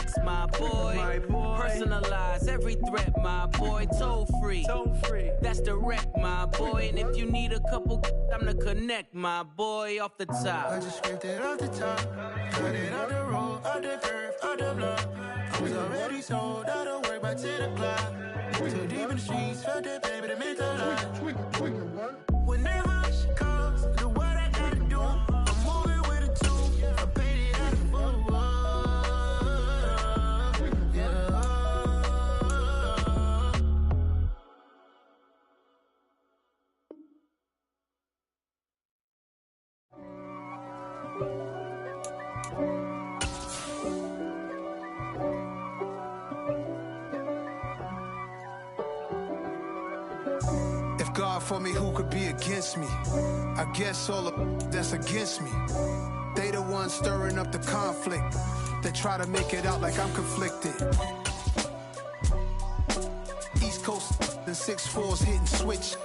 next, my boy. Personalize every threat, my boy. Toll free. That's direct, my boy. And if you need a couple, I'm the connect, my boy. Off the top. I just scraped it off the top. Cut it off the road, off the curve, off the block. I was already sold, I don't work by 10 o'clock. Too deep in the streets, felt that baby, the mental lie. Whenever she calls, do what I gotta do. I'm moving with a two, I paid it out of full. God for me, who could be against me? I guess all of that's against me. They the ones stirring up the conflict. They try to make it out like I'm conflicted. East Coast and 6'4's hitting switch.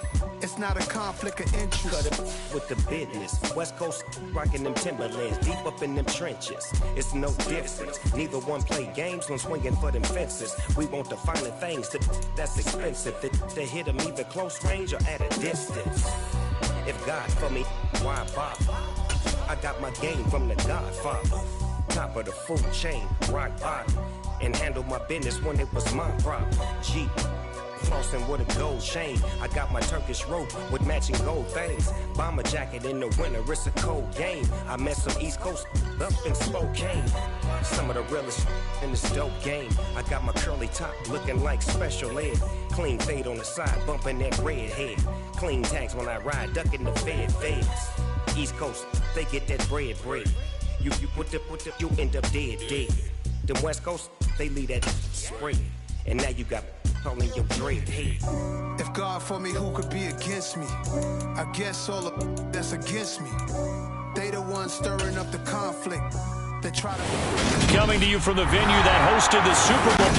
It's not a conflict of interest. Cut it with the business. West Coast rocking them Timberlands, deep up in them trenches. It's no difference. Neither one play games when swinging for them fences. We want the finer things that's expensive. To hit them either close range or at a distance. If God for me, why bother? I got my game from the Godfather. Top of the food chain, rock bottom. And handle my business when it was my problem. G. Flossing with a gold chain. I got my Turkish rope with matching gold things. Bomber jacket in the winter, it's a cold game. I met some East Coast up in Spokane. Some of the realest in this dope game. I got my curly top looking like special ed. Clean fade on the side, bumping that red head. Clean tags when I ride, ducking the feds. East Coast, they get that bread. You you end up dead. Them West Coast, they leave that spread. And now you got in your dread head. If God for me, who could be against me? I guess all of that's against me. They the ones stirring up the conflict. They try to... Coming to you from the venue that hosted the Super Bowl.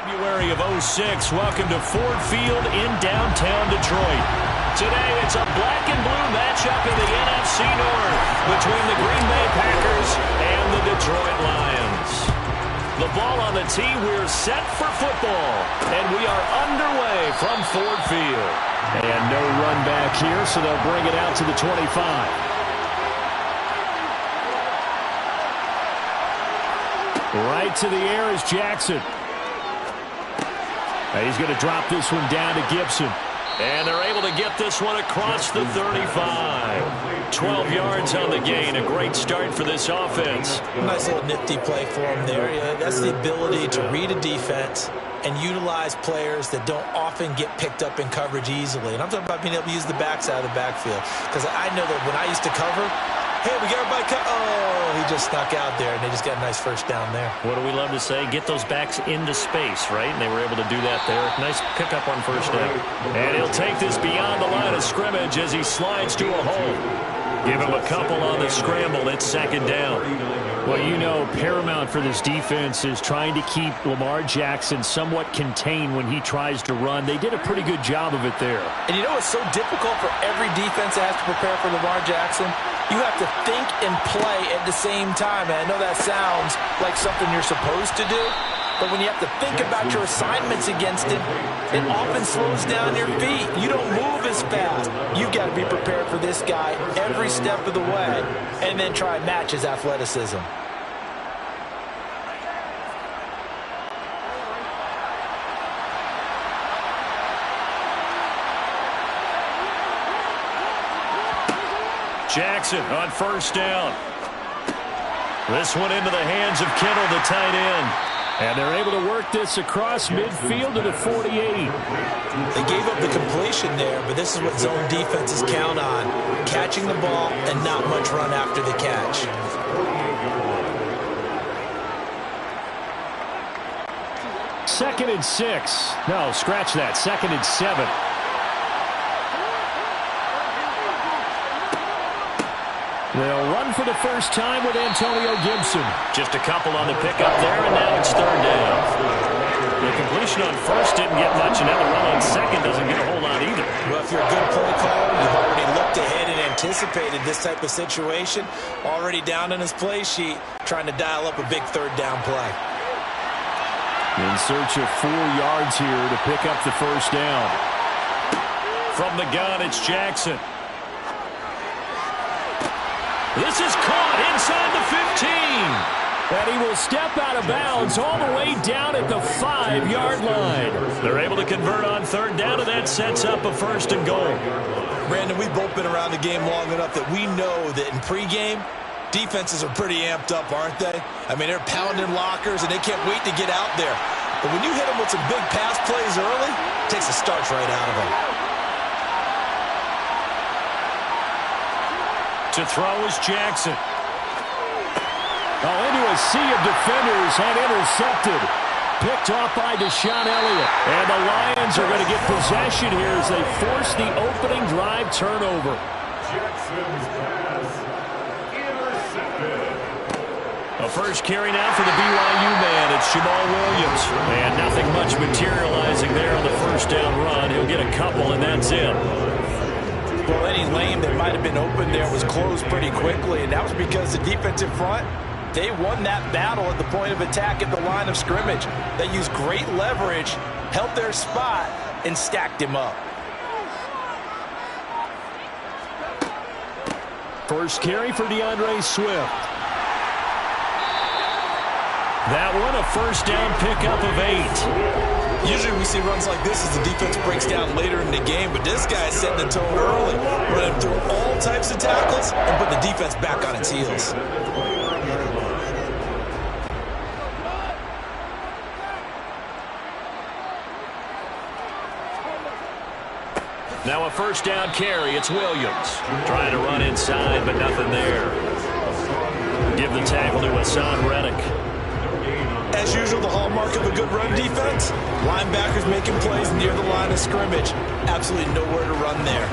February of 06. Welcome to Ford Field in downtown Detroit. Today, it's a black and blue matchup in the NFC North between the Green Bay Packers and the Detroit Lions. The ball on the tee, we're set for football, and we are underway from Ford Field. And no run back here, so they'll bring it out to the 25. Right to the air is Jackson. He's going to drop this one down to Gibson. And they're able to get this one across the 35. 12 yards on the gain. A great start for this offense. Nice little nifty play for him there. Yeah, that's the ability to read a defense and utilize players that don't often get picked up in coverage easily. And I'm talking about being able to use the backs out of the backfield. Because I know that when I used to cover, hey, we got everybody cut. Oh, he just snuck out there, and they just got a nice first down there. What do we love to say? Get those backs into space, right? And they were able to do that there. Nice pickup on first down. And he'll take this beyond the line of scrimmage as he slides to a hole. Give him a couple on the scramble. It's second down. Well, you know, paramount for this defense is trying to keep Lamar Jackson somewhat contained when he tries to run. They did a pretty good job of it there. And you know it's so difficult for every defense that has to prepare for Lamar Jackson? You have to think and play at the same time. And I know that sounds like something you're supposed to do, but when you have to think about your assignments against him, it often slows down your feet. You don't move as fast. You've got to be prepared for this guy every step of the way and then try and match his athleticism. Jackson on first down. This one into the hands of Kittle, the tight end. And they're able to work this across midfield to the 48. They gave up the completion there, but this is what zone defenses count on. Catching the ball and not much run after the catch. Second and 6. No, scratch that. Second and 7. They'll run for the first time with Antonio Gibson. Just a couple on the pickup there, and now it's third down. The completion separation on first didn't get much, and now the run on second doesn't get a whole lot either. Well, if you're a good play caller, you've already looked ahead and anticipated this type of situation. Already down in his play sheet, trying to dial up a big third down play. In search of 4 yards here to pick up the first down. From the gun, it's Jackson. This is caught inside the 15. And he will step out of bounds all the way down at the 5-yard line. They're able to convert on third down, and that sets up a first and goal. Brandon, we've both been around the game long enough that we know that in pregame, defenses are pretty amped up, aren't they? I mean, they're pounding lockers, and they can't wait to get out there. But when you hit them with some big pass plays early, it takes the starch right out of them. To throw is Jackson. Into a sea of defenders and intercepted. Picked off by Deshaun Elliott. And the Lions are going to get possession here as they force the opening drive turnover. Jackson's pass intercepted. A first carry now for the BYU man. It's Jamal Williams. And nothing much materializing there on the first down run. He'll get a couple, and that's it. Well, any lane that might have been open there was closed pretty quickly, and that was because the defensive front, they won that battle at the point of attack at the line of scrimmage. They used great leverage, held their spot, and stacked him up. First carry for DeAndre Swift. That one, a first down pickup of 8. Usually we see runs like this as the defense breaks down later in the game, but this guy is setting the tone early, running through all types of tackles and put the defense back on its heels. Now a first down carry. It's Williams. Trying to run inside, but nothing there. Give the tackle to Hassan Reddick. As usual, the hallmark of a good run defense, linebackers making plays near the line of scrimmage. Absolutely nowhere to run there.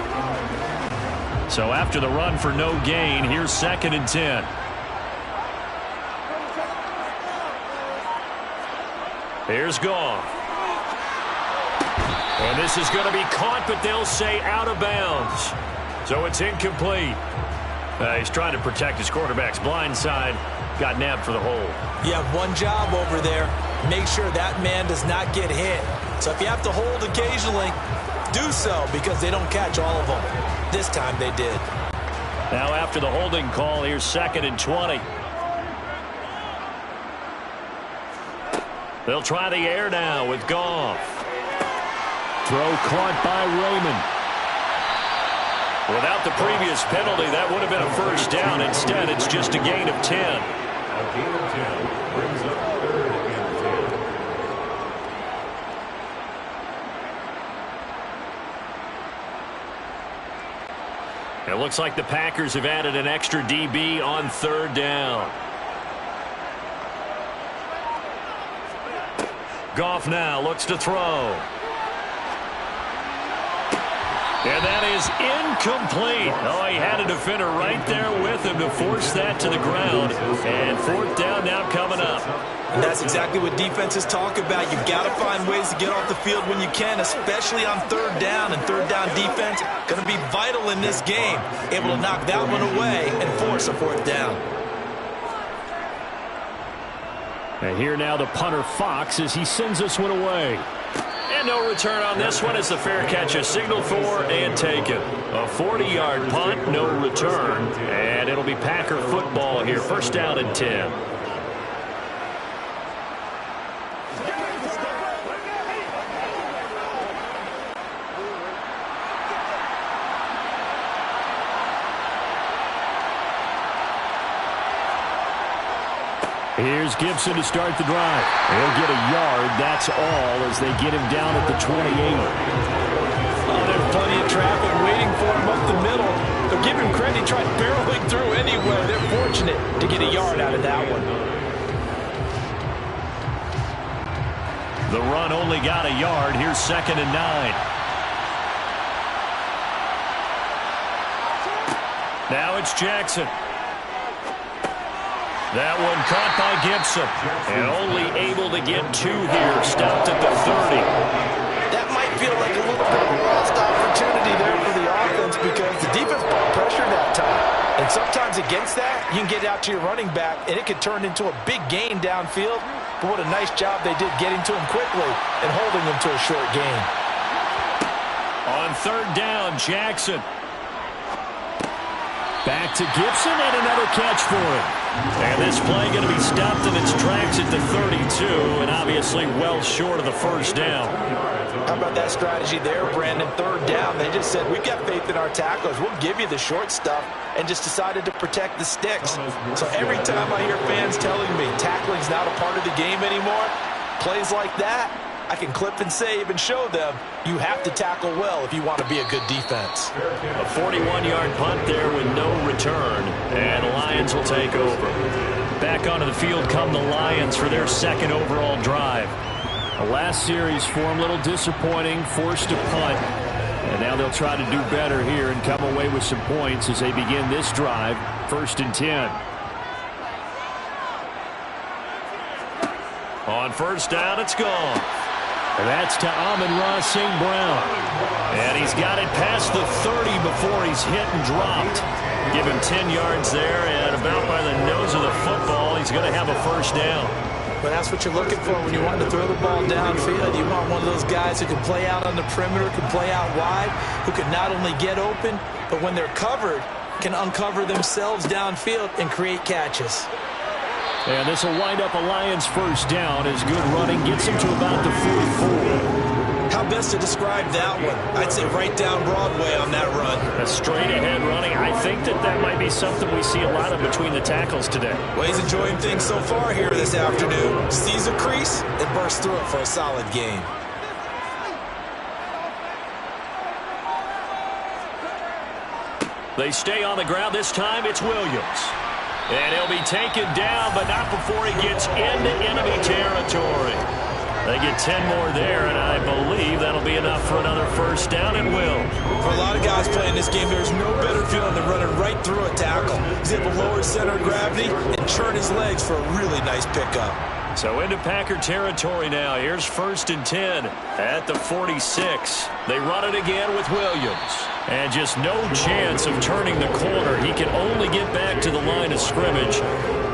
So after the run for no gain, here's 2nd and 10. Here's Goff. And this is going to be caught, but they'll say out of bounds. So it's incomplete. He's trying to protect his quarterback's blind side. Got nabbed for the hold. You have one job over there. Make sure that man does not get hit. So if you have to hold occasionally, do so, because they don't catch all of them. This time they did. Now after the holding call, here's 2nd and 20. They'll try the air now with Goff. Throw caught by Raymond. Without the previous penalty, that would have been a first down. Instead, it's just a gain of 10. A gain of 10 brings up 3rd and 10. It looks like the Packers have added an extra DB on 3rd down. Goff now looks to throw. And that is incomplete. Oh, he had a defender right there with him to force that to the ground. And 4th down now coming up. And that's exactly what defenses talk about. You've got to find ways to get off the field when you can, especially on 3rd down. And 3rd down defense going to be vital in this game. Able to knock that one away and force a 4th down. And here now the punter Fox as he sends this one away. And no return on this one as the fair catch is signaled for and taken. A 40-yard punt, no return. And it'll be Packer football here. 1st down and 10. Here's Gibson to start the drive. He'll get a yard, that's all, as they get him down at the 28. There's plenty of traffic waiting for him up the middle. But give him credit, he tried barreling through anyway. They're fortunate to get a yard out of that one. The run only got a yard. Here's 2nd and 9. Now it's Jackson. That one caught by Gibson. And only able to get 2 here. Stopped at the 30. That might feel like a little bit of a lost opportunity there for the offense because the defense brought pressure that time. And sometimes against that, you can get out to your running back, and it could turn into a big gain downfield. But what a nice job they did getting to him quickly and holding him to a short gain. On 3rd down, Jackson. Back to Gibson and another catch for him. And this play going to be stopped in its tracks at the 32, and obviously well short of the 1st down. How about that strategy there, Brandon? 3rd down, they just said, we've got faith in our tacklers. We'll give you the short stuff, and just decided to protect the sticks. So every time I hear fans telling me tackling's not a part of the game anymore, plays like that, I can clip and save and show them you have to tackle well if you want to be a good defense. A 41-yard punt there with no return, and the Lions will take over. Back onto the field come the Lions for their 2nd overall drive. The last series for them, a little disappointing, forced to punt. And now they'll try to do better here and come away with some points as they begin this drive, 1st and 10. On 1st down, it's gone. And that's to Amon-Ra St. Brown. And he's got it past the 30 before he's hit and dropped. Give him 10 yards there, and about by the nose of the football, he's going to have a 1st down. But that's what you're looking for when you want to throw the ball downfield. You want one of those guys who can play out on the perimeter, can play out wide, who can not only get open, but when they're covered, can uncover themselves downfield and create catches. And this will wind up a Lions 1st down as good running gets him to about the 44. How best to describe that one? I'd say right down Broadway on that run. A straight-ahead running. I think that might be something we see a lot of between the tackles today. Well, he's enjoying things so far here this afternoon. Sees a crease and bursts through it for a solid gain. They stay on the ground. This time it's Williams. And he'll be taken down, but not before he gets into enemy territory. They get 10 more there, and I believe that'll be enough for another 1st down. It will. For a lot of guys playing this game, there's no better feeling than running right through a tackle. He's able to lower his center of gravity and churn his legs for a really nice pickup. So into Packer territory now. Here's 1st and 10 at the 46. They run it again with Williams. And just no chance of turning the corner. He can only get back to the line of scrimmage.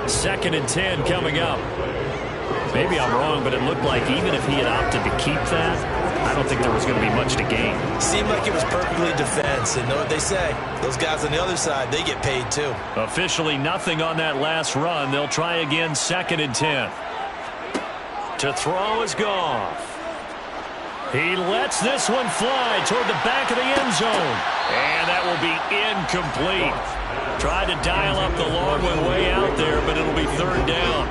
2nd and 10 coming up. Maybe I'm wrong, but it looked like even if he had opted to keep that, I don't think there was going to be much to gain. Seemed like it was perfectly defense. And know what they say? Those guys on the other side, they get paid too. Officially nothing on that last run. They'll try again 2nd and 10. To throw is Goff. He lets this one fly toward the back of the end zone. And that will be incomplete. Tried to dial up the long one way out there, but it'll be 3rd down.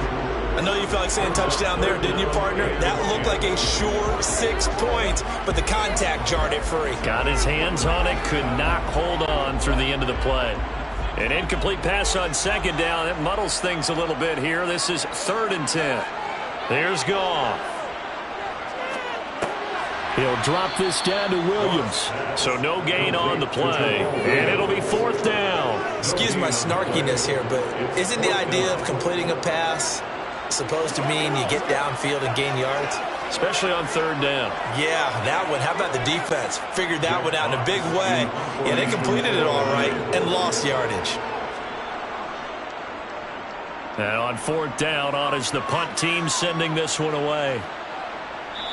I know you felt like saying touchdown there, didn't you, partner? That looked like a sure 6 points, but the contact jarred it free. Got his hands on it, could not hold on through the end of the play. An incomplete pass on 2nd down. That muddles things a little bit here. This is 3rd and 10. There's Goff. He'll drop this down to Williams. So no gain on the play. And it'll be 4th down. Excuse my snarkiness here, but isn't the idea of completing a pass supposed to mean you get downfield and gain yards? Especially on 3rd down. Yeah, that one. How about the defense? Figured that one out in a big way. Yeah, they completed it all right and lost yardage. And on 4th down, on is the punt team sending this one away.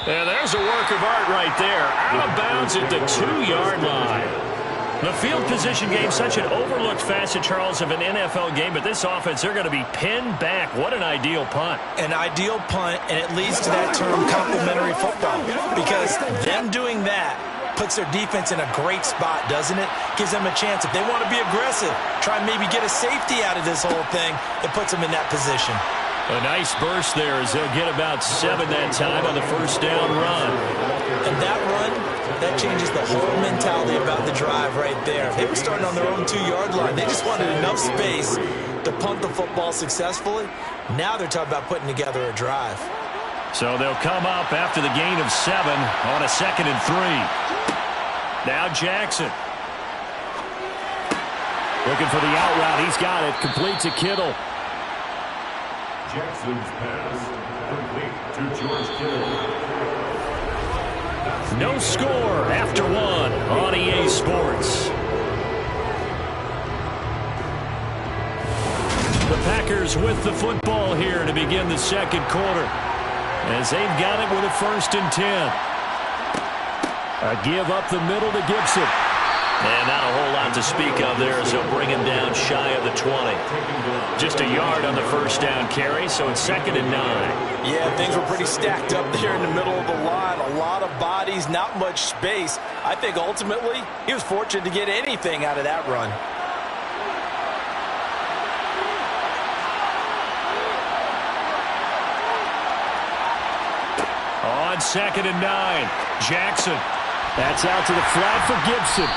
And there's a work of art right there. Out of bounds at the 2-yard line. The field position game, such an overlooked facet, Charles, of an NFL game, but this offense, they're going to be pinned back. What an ideal punt. An ideal punt, and it leads to that term complementary football. Because them doing that puts their defense in a great spot, doesn't it? Gives them a chance. If they want to be aggressive, try and maybe get a safety out of this whole thing, it puts them in that position. A nice burst there as they'll get about 7 that time on the 1st down run. And that run, that changes the whole mentality about the drive right there. They were starting on their own 2-yard line. They just wanted enough space to punt the football successfully. Now they're talking about putting together a drive. So they'll come up after the gain of 7 on a 2nd and 3. Now Jackson. Looking for the out route. He's got it. Complete to Kittle. Jackson's pass complete to George Kittle. No score after one on EA Sports. The Packers with the football here to begin the second quarter, as they've got it with a 1st and 10. A give up the middle to Gibson. And not a whole lot to speak of there as they'll bring him down shy of the 20. Just a yard on the first down carry, so it's 2nd and 9. Yeah, things were pretty stacked up there in the middle of the line. A lot of bodies, not much space. I think ultimately he was fortunate to get anything out of that run. On 2nd and 9, Jackson. That's out to the flat for Gibson.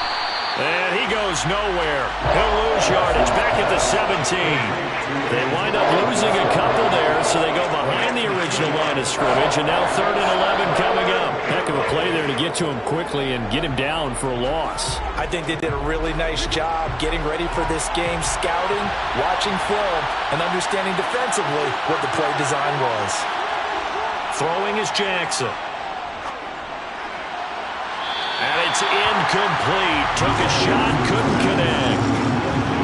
And he goes nowhere. He'll lose yardage back at the 17. They wind up losing a couple there, so they go behind the original line of scrimmage, and now 3rd and 11 coming up. Heck of a play there to get to him quickly and get him down for a loss. I think they did a really nice job getting ready for this game, scouting, watching film, and understanding defensively what the play design was. Throwing is Jackson. And it's incomplete. Took a shot, couldn't connect.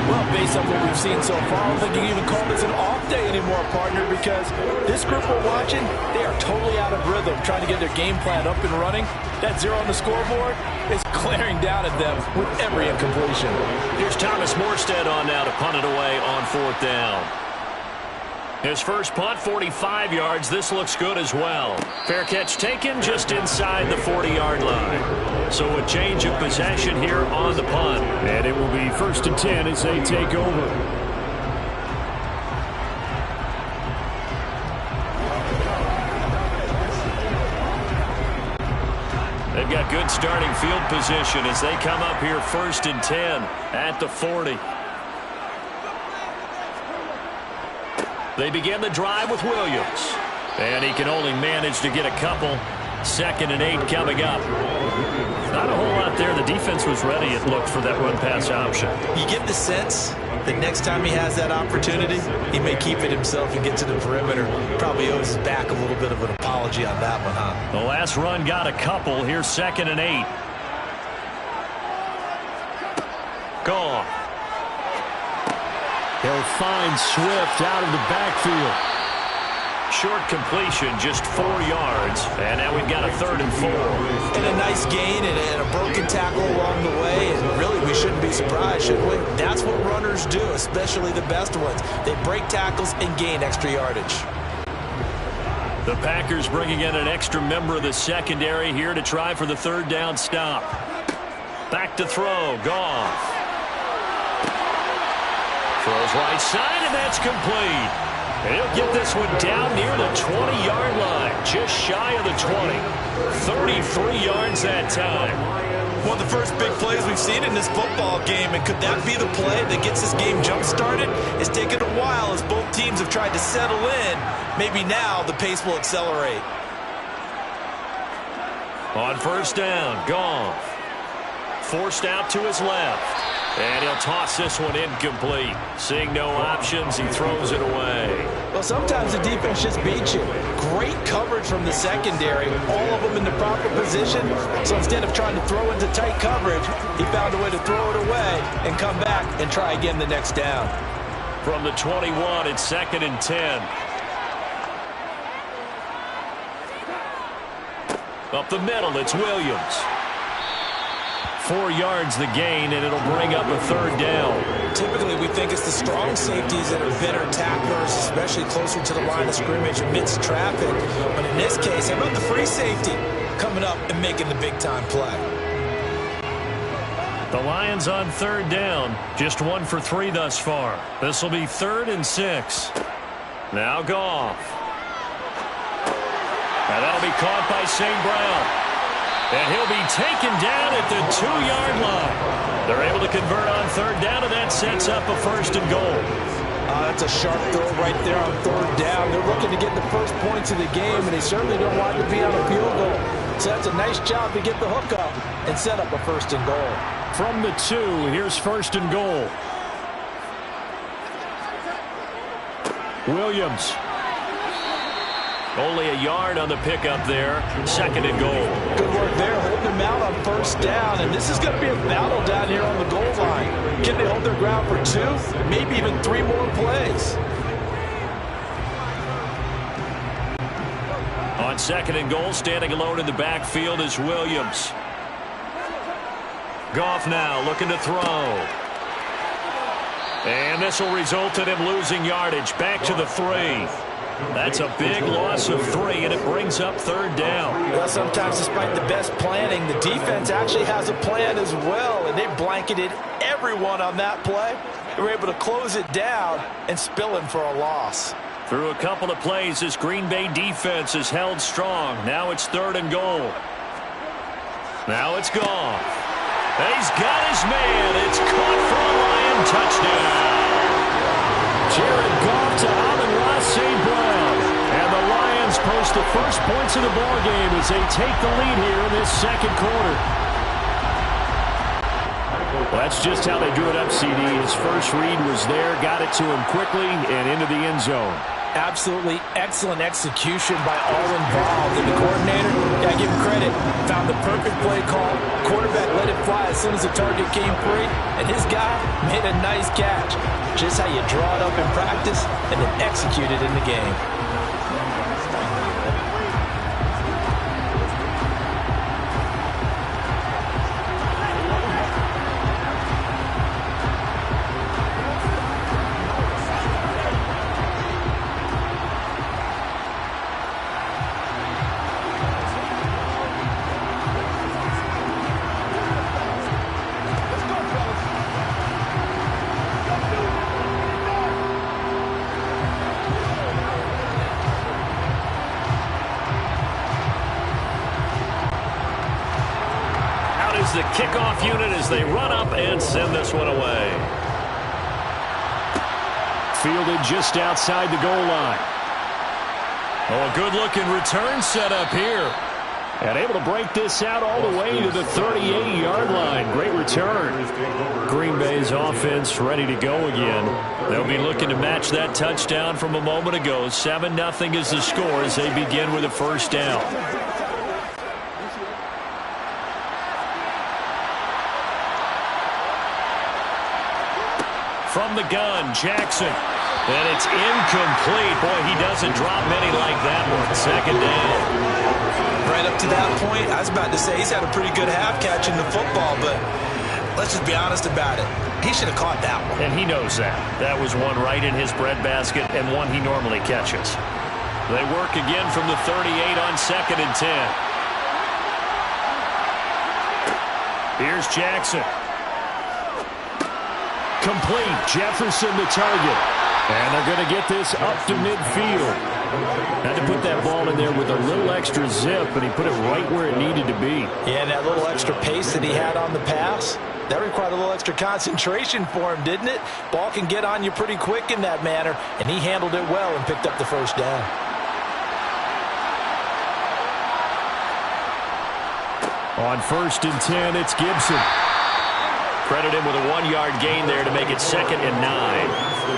Well, based on what we've seen so far, I don't think you can even call this an off day anymore, partner, because this group we're watching, they are totally out of rhythm, trying to get their game plan up and running. That 0 on the scoreboard is glaring down at them with every incompletion. Here's Thomas Morstead on now to punt it away on 4th down. His first punt, 45 yards. This looks good as well. Fair catch taken just inside the 40-yard line. So a change of possession here on the punt. And it will be 1st and 10 as they take over. They've got good starting field position as they come up here 1st and 10 at the 40. They begin the drive with Williams. And he can only manage to get a couple. 2nd and 8 coming up. Not a whole lot there. The defense was ready, it looked, for that run-pass option. You get the sense that next time he has that opportunity, he may keep it himself and get to the perimeter. Probably owes his back a little bit of an apology on that one, huh? The last run got a couple. Here's 2nd and 8. Gone. He'll find Swift out of the backfield. Short completion, just 4 yards. And now we've got a 3rd and 4. And a nice gain and a broken tackle along the way. And really, we shouldn't be surprised, should we? That's what runners do, especially the best ones. They break tackles and gain extra yardage. The Packers bringing in an extra member of the secondary here to try for the 3rd down stop. Back to throw. Goff. Throws right side, and that's complete. And he'll get this one down near the 20-yard line, just shy of the 20. 33 yards that time. One of the first big plays we've seen in this football game, and could that be the play that gets this game jump-started? It's taken a while as both teams have tried to settle in. Maybe now the pace will accelerate. On 1st down, Goff. Forced out to his left. And he'll toss this one incomplete. Seeing no options, he throws it away. Well, sometimes the defense just beats you. Great coverage from the secondary. All of them in the proper position. So instead of trying to throw into tight coverage, he found a way to throw it away and come back and try again the next down. From the 21, it's 2nd and 10. Up the middle, it's Williams. 4 yards the gain, and it'll bring up a 3rd down. Typically, we think it's the strong safeties that are better tacklers, especially closer to the line of scrimmage amidst traffic. But in this case, how about the free safety coming up and making the big-time play? The Lions on 3rd down. Just 1 for 3 thus far. This will be 3rd and 6. Now Goff. And that'll be caught by St. Brown. And he'll be taken down at the 2-yard line. They're able to convert on 3rd down, and that sets up a 1st and goal. That's a sharp throw right there on 3rd down. They're looking to get the first points of the game, and they certainly don't want to be on a field goal. So that's a nice job to get the hook up and set up a 1st and goal. From the 2, here's 1st and goal. Williams Only a yard on the pickup there. 2nd and goal. Good work there, holding them out on 1st down. And this is going to be a battle down here on the goal line. Can they hold their ground for 2, maybe even 3 more plays? On 2nd and goal, standing alone in the backfield is Williams. Goff now looking to throw. And this will result in him losing yardage. Back to the 3. That's a big loss of 3, and it brings up 3rd down. Well, sometimes despite the best planning, the defense actually has a plan as well, and they blanketed everyone on that play. They were able to close it down and spill him for a loss. Through a couple of plays, this Green Bay defense is held strong. Now it's 3rd and goal. Now it's Goff. He's got his man. It's caught for a Lion touchdown. Jared Goff to Amon-Ra St. Brown. And the Lions post the first points of the ballgame as they take the lead here in this 2nd quarter. Well, that's just how they drew it up, CD. His first read was there, got it to him quickly, and into the end zone. Absolutely excellent execution by all involved. And the coordinator, yeah, give him credit, found the perfect play call. Quarterback let it fly as soon as the target came free, and his guy made a nice catch. Just how you draw it up in practice and then execute it in the game. The kickoff unit as they run up and send this one away. Fielded just outside the goal line. Oh, a good-looking return set up here. And able to break this out all the way to the 38-yard line. Great return. Green Bay's offense ready to go again. They'll be looking to match that touchdown from a moment ago. 7-0 is the score as they begin with a 1st down. From the gun, Jackson. And it's incomplete. Boy, he doesn't drop many like that one. 2nd down. Right up to that point, I was about to say he's had a pretty good half catching the football, but let's just be honest about it. He should have caught that one. And he knows that. That was one right in his breadbasket and one he normally catches. They work again from the 38 on 2nd and 10. Here's Jackson. Complete. Jefferson the target. And they're going to get this up to midfield. Had to put that ball in there with a little extra zip, and he put it right where it needed to be. Yeah, and that little extra pace that he had on the pass, that required a little extra concentration for him, didn't it? Ball can get on you pretty quick in that manner, and he handled it well and picked up the 1st down. On 1st and 10, it's Gibson. Credit him with a 1-yard gain there to make it 2nd and 9.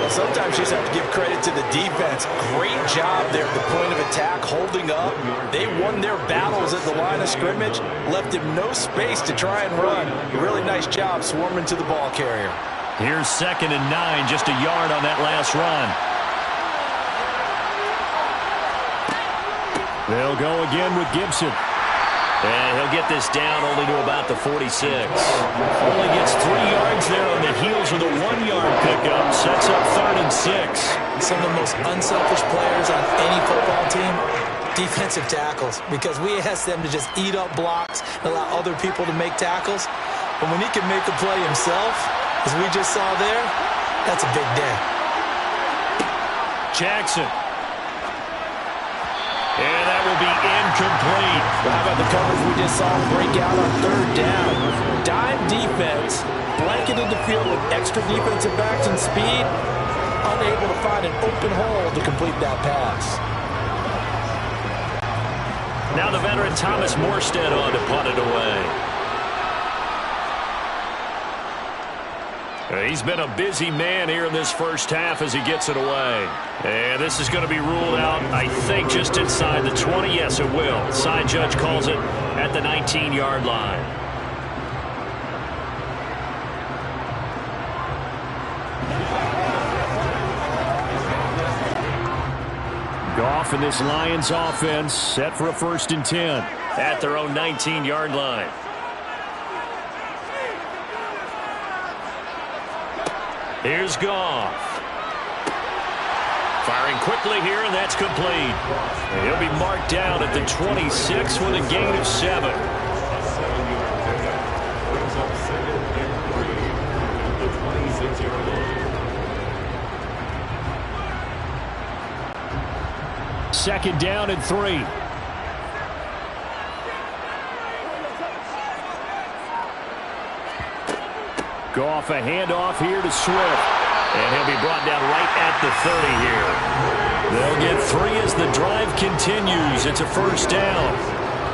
Well, sometimes you just have to give credit to the defense. Great job there at the point of attack, holding up. They won their battles at the line of scrimmage, left him no space to try and run. Really nice job swarming to the ball carrier. Here's 2nd and 9, just a yard on that last run. They'll go again with Gibson. And he'll get this down only to about the 46. Only gets 3 yards there on the heels of the 1-yard pickup. Sets up 3rd and 6. Some of the most unselfish players on any football team, defensive tackles. Because we ask them to just eat up blocks and allow other people to make tackles. But when he can make a play himself, as we just saw there, that's a big day. Jackson. And that will be incomplete. Well, how about the coverage we just saw break out on 3rd down? Dime defense, blanketed the field with extra defensive backs and speed, unable to find an open hole to complete that pass. Now the veteran Thomas Morstead on to punt it away. He's been a busy man here in this first half as he gets it away. And this is going to be ruled out, I think, just inside the 20. Yes, it will. Side judge calls it at the 19-yard line. Goff and this Lions offense set for a 1st and 10 at their own 19-yard line. Here's Goff. Firing quickly here, and that's complete. And he'll be marked down at the 26 with a gain of 7. Second down and 3. Goff, a handoff here to Swift. And he'll be brought down right at the 30 here. They'll get 3 as the drive continues. It's a 1st down.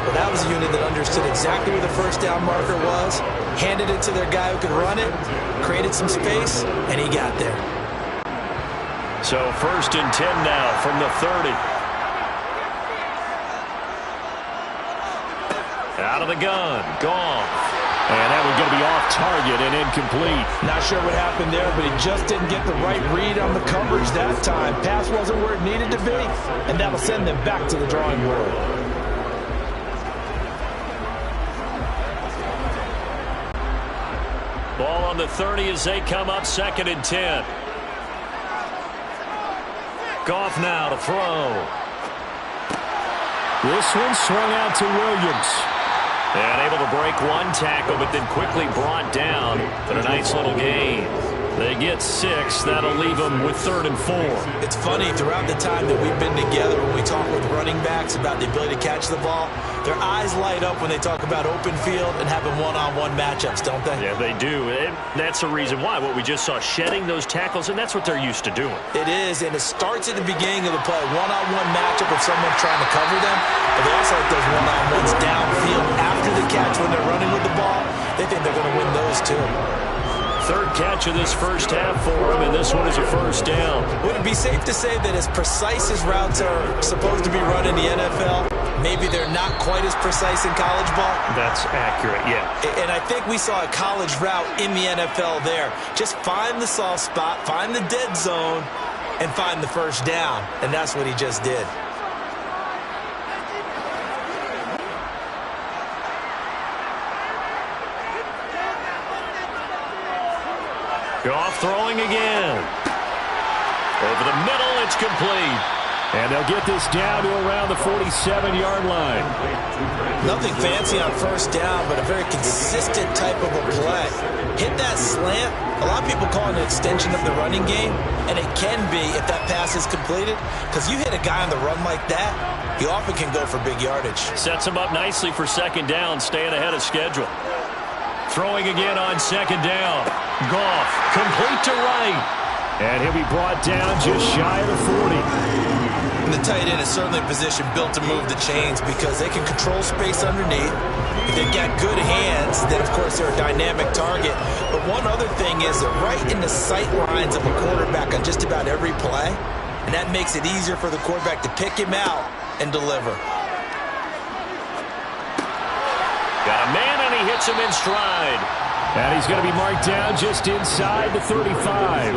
Well, that was a unit that understood exactly where the 1st down marker was, handed it to their guy who could run it, created some space, and he got there. So 1st and 10 now from the 30. Out of the gun. Goff. And that was going to be off target and incomplete. Not sure what happened there, but he just didn't get the right read on the coverage that time. Pass wasn't where it needed to be, and that'll send them back to the drawing board. Ball on the 30 as they come up 2nd and 10. Goff now to throw. This one swung out to Williams. And able to break 1 tackle, but then quickly brought down. But a nice little gain. They get 6. That'll leave them with 3rd and 4. It's funny, throughout the time that we've been together, when we talk with running backs about the ability to catch the ball, their eyes light up when they talk about open field and having one-on-one matchups, don't they? Yeah, they do. And that's the reason why. What we just saw, shedding those tackles, and that's what they're used to doing. It is, and it starts at the beginning of the play. One-on-one matchup of someone trying to cover them, but they also like those one-on-ones downfield after the catch when they're running with the ball. They think they're going to win those, too. 3rd catch of this first half for him, and this one is a 1st down. Would it be safe to say that as precise as routes are supposed to be run in the NFL, maybe they're not quite as precise in college ball? That's accurate, yeah. And I think we saw a college route in the NFL there. Just find the soft spot, find the dead zone, and find the 1st down. And that's what he just did. Goff throwing again. Over the middle, it's complete. And they'll get this down to around the 47-yard line. Nothing fancy on 1st down, but a very consistent type of a play. Hit that slant. A lot of people call it an extension of the running game, and it can be if that pass is completed, because you hit a guy on the run like that, he often can go for big yardage. Sets him up nicely for 2nd down, staying ahead of schedule. Throwing again on 2nd down. Goff, complete to right. And he'll be brought down just shy of the 40. And the tight end is certainly a position built to move the chains because they can control space underneath. If they've got good hands, then, of course, they're a dynamic target. But one other thing is they're right in the sight lines of a quarterback on just about every play. And that makes it easier for the quarterback to pick him out and deliver. Got a man, and he hits him in stride. And he's going to be marked down just inside the 35.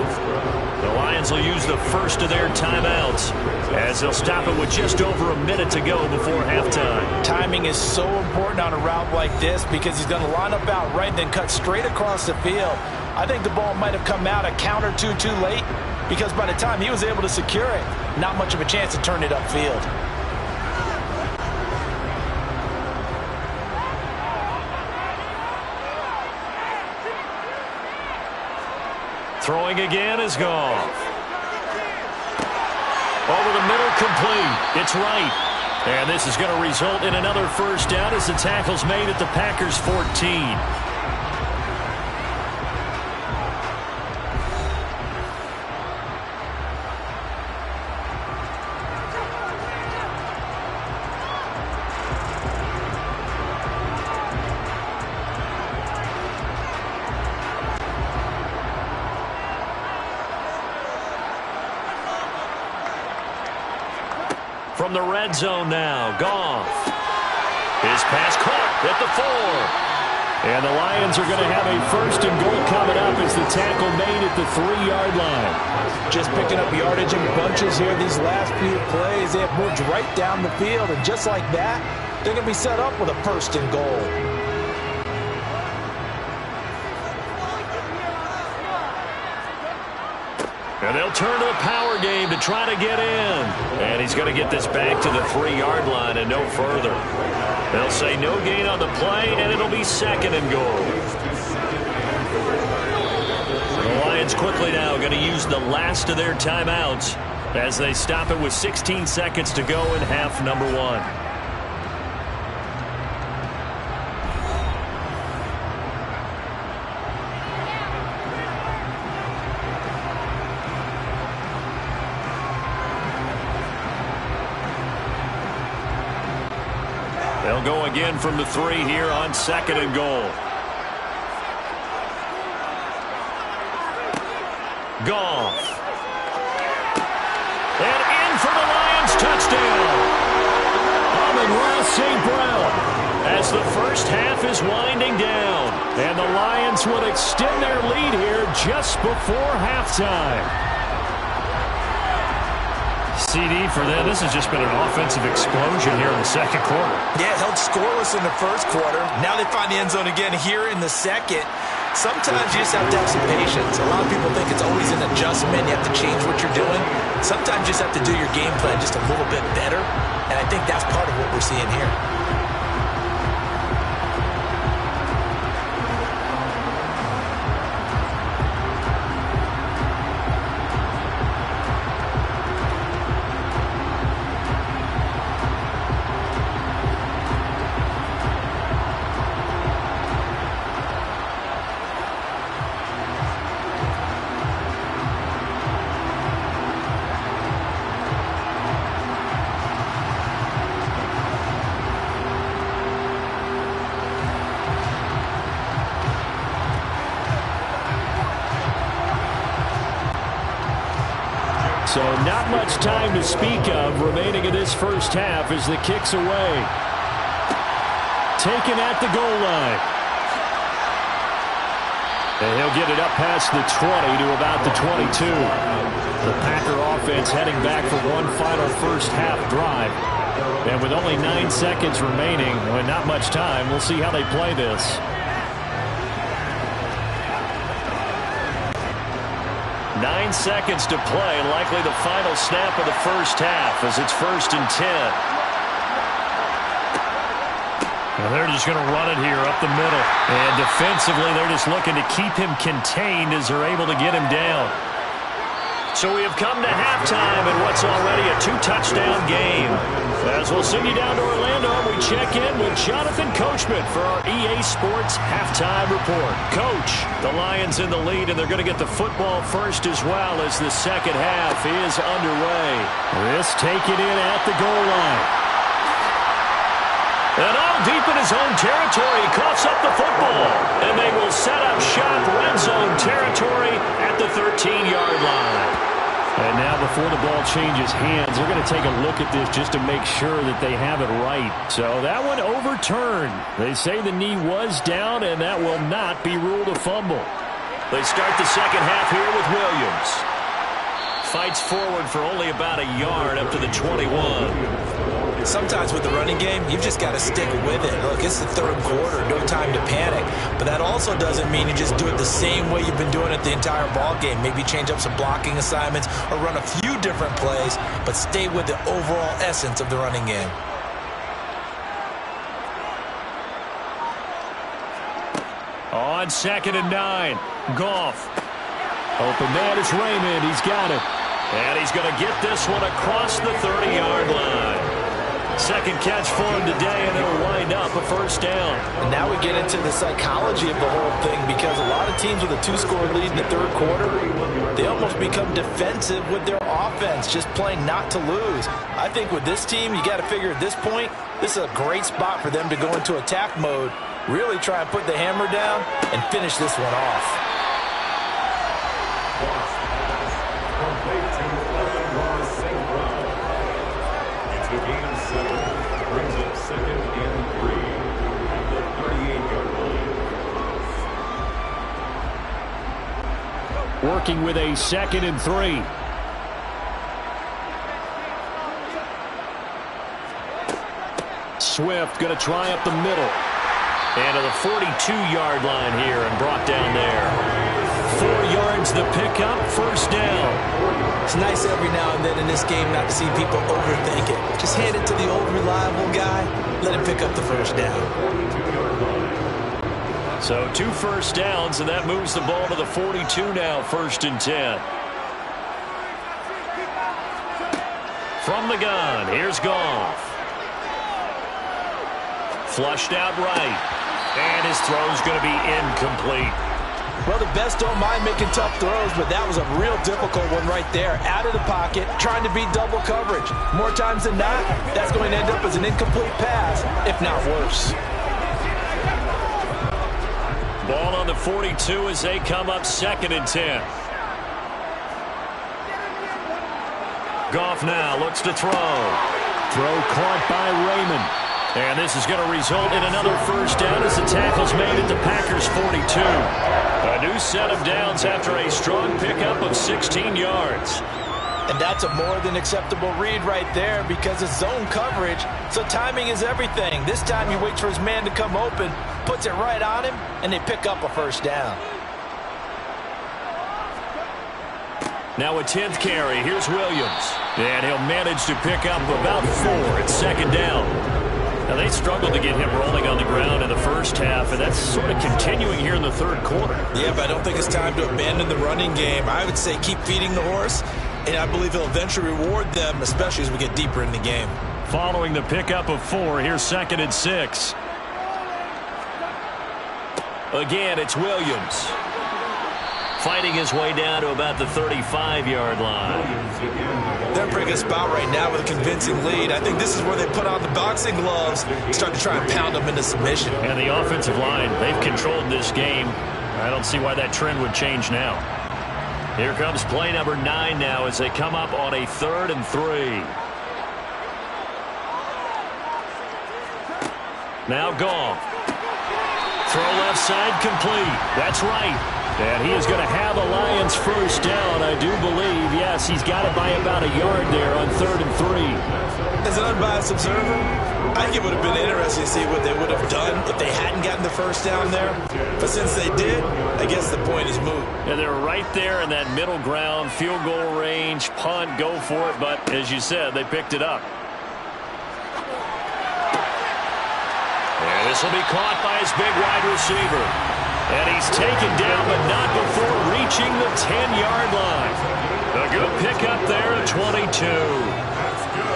The Lions will use the first of their timeouts as they'll stop it with just over a minute to go before halftime. Timing is so important on a route like this because he's going to line up out right and then cut straight across the field. I think the ball might have come out a count or two too late because by the time he was able to secure it, not much of a chance to turn it upfield. Throwing again is Goff. Over the middle, complete. It's right. And this is going to result in another 1st down as the tackle's made at the Packers' 14. from the red zone now. Goff. His pass caught at the 4. And the Lions are going to have a 1st and goal coming up as the tackle made at the 3-yard line. Just picking up yardage in bunches here these last few plays. They have moved right down the field, and just like that, they're going to be set up with a 1st and goal. And they'll turn to the power game to try to get in. And he's going to get this back to the 3-yard line and no further. They'll say no gain on the play, and it'll be 2nd and goal. The Lions quickly now going to use the last of their timeouts as they stop it with 16 seconds to go in half number 1. They'll go again from the 3 here on 2nd and goal. Goff. And in for the Lions touchdown. Amon-Ra St. Brown as the first half is winding down. And the Lions will extend their lead here just before halftime. CD for them. This has just been an offensive explosion here in the 2nd quarter. Yeah, held scoreless in the 1st quarter. Now they find the end zone again here in the 2nd. Sometimes you just have to have some patience. A lot of people think it's always an adjustment. You have to change what you're doing. Sometimes you just have to do your game plan just a little bit better. And I think that's part of what we're seeing here. So not much time to speak of remaining in this first half as the kick's away. Taken at the goal line. And he'll get it up past the 20 to about the 22. The Packer offense heading back for one final first half drive. And with only 9 seconds remaining, and not much time, we'll see how they play this. 9 seconds to play, and likely the final snap of the first half as it's 1st and 10. Well, they're just going to run it here up the middle. And defensively, they're just looking to keep him contained as they're able to get him down. So we have come to halftime in what's already a 2-touchdown game. As we'll send you down to Orlando, we check in with Jonathan Coachman for our EA Sports Halftime Report. Coach, the Lions in the lead, and they're going to get the football first as well as the second half is underway. This taken in at the goal line. And all deep in his own territory, he coughs up the football. And they will set up shop red zone territory at the 13-yard line. And now before the ball changes hands, they're going to take a look at this just to make sure that they have it right. So that one overturned. They say the knee was down, and that will not be ruled a fumble. They start the second half here with Williams. Fights forward for only about a yard up to the 21. Sometimes with the running game, you've just got to stick with it. Look, it's the 3rd quarter, no time to panic. But that also doesn't mean you just do it the same way you've been doing it the entire ball game. Maybe change up some blocking assignments or run a few different plays, but stay with the overall essence of the running game. On 2nd and 9, Goff. Open man is Raymond. He's got it. And he's going to get this one across the 30-yard line. Second catch for him today, and it'll wind up a first down. And now we get into the psychology of the whole thing, because a lot of teams with a 2-score lead in the 3rd quarter, they almost become defensive with their offense, just playing not to lose. I think with this team, you got to figure at this point, this is a great spot for them to go into attack mode, really try and put the hammer down and finish this one off. working with a 2nd and 3. Swift going to try up the middle. And to the 42-yard line here and brought down there. 4 yards the pickup, 1st down. It's nice every now and then in this game not to see people overthink it. Just hand it to the old reliable guy. Let him pick up the 1st down. So 2 first downs, and that moves the ball to the 42 now, 1st and 10. From the gun, here's Goff. Flushed out right. And his throw's going to be incomplete. Well, the best don't mind making tough throws, but that was a real difficult one right there. Out of the pocket, trying to beat double coverage. More times than not, that's going to end up as an incomplete pass, if not worse. Ball on the 42 as they come up 2nd and 10. Goff now looks to throw. Throw caught by Raymond. And this is going to result in another 1st down as the tackle's made at the Packers 42. A new set of downs after a strong pickup of 16 yards. And that's a more than acceptable read right there because it's zone coverage, so timing is everything. This time he waits for his man to come open, puts it right on him, and they pick up a 1st down. Now a 10th carry. Here's Williams. And he'll manage to pick up about 4 at 2nd down. Now, they struggled to get him rolling on the ground in the 1st half, and that's sort of continuing here in the 3rd quarter. Yeah, but I don't think it's time to abandon the running game. I would say keep feeding the horse, and I believe he'll eventually reward them, especially as we get deeper in the game. Following the pickup of 4, here's 2nd and 6. Again, it's Williams. Fighting his way down to about the 35-yard line. They're in a pretty good spot right now with a convincing lead. I think this is where they put on the boxing gloves and start to try and pound them into submission. And the offensive line, they've controlled this game. I don't see why that trend would change now. Here comes play number 9 now as they come up on a 3rd and 3. Now Goff. Throw left side complete. That's right. And he is going to have the Lions 1st down, I do believe. Yes, he's got it by about a yard there on 3rd and 3. As an unbiased observer, I think it would have been interesting to see what they would have done if they hadn't gotten the 1st down there. But since they did, I guess the point is moot. And they're right there in that middle ground, field goal range, punt, go for it. But as you said, they picked it up. And this will be caught by his big wide receiver. And he's taken down, but not before reaching the 10-yard line. A good pickup there at 22.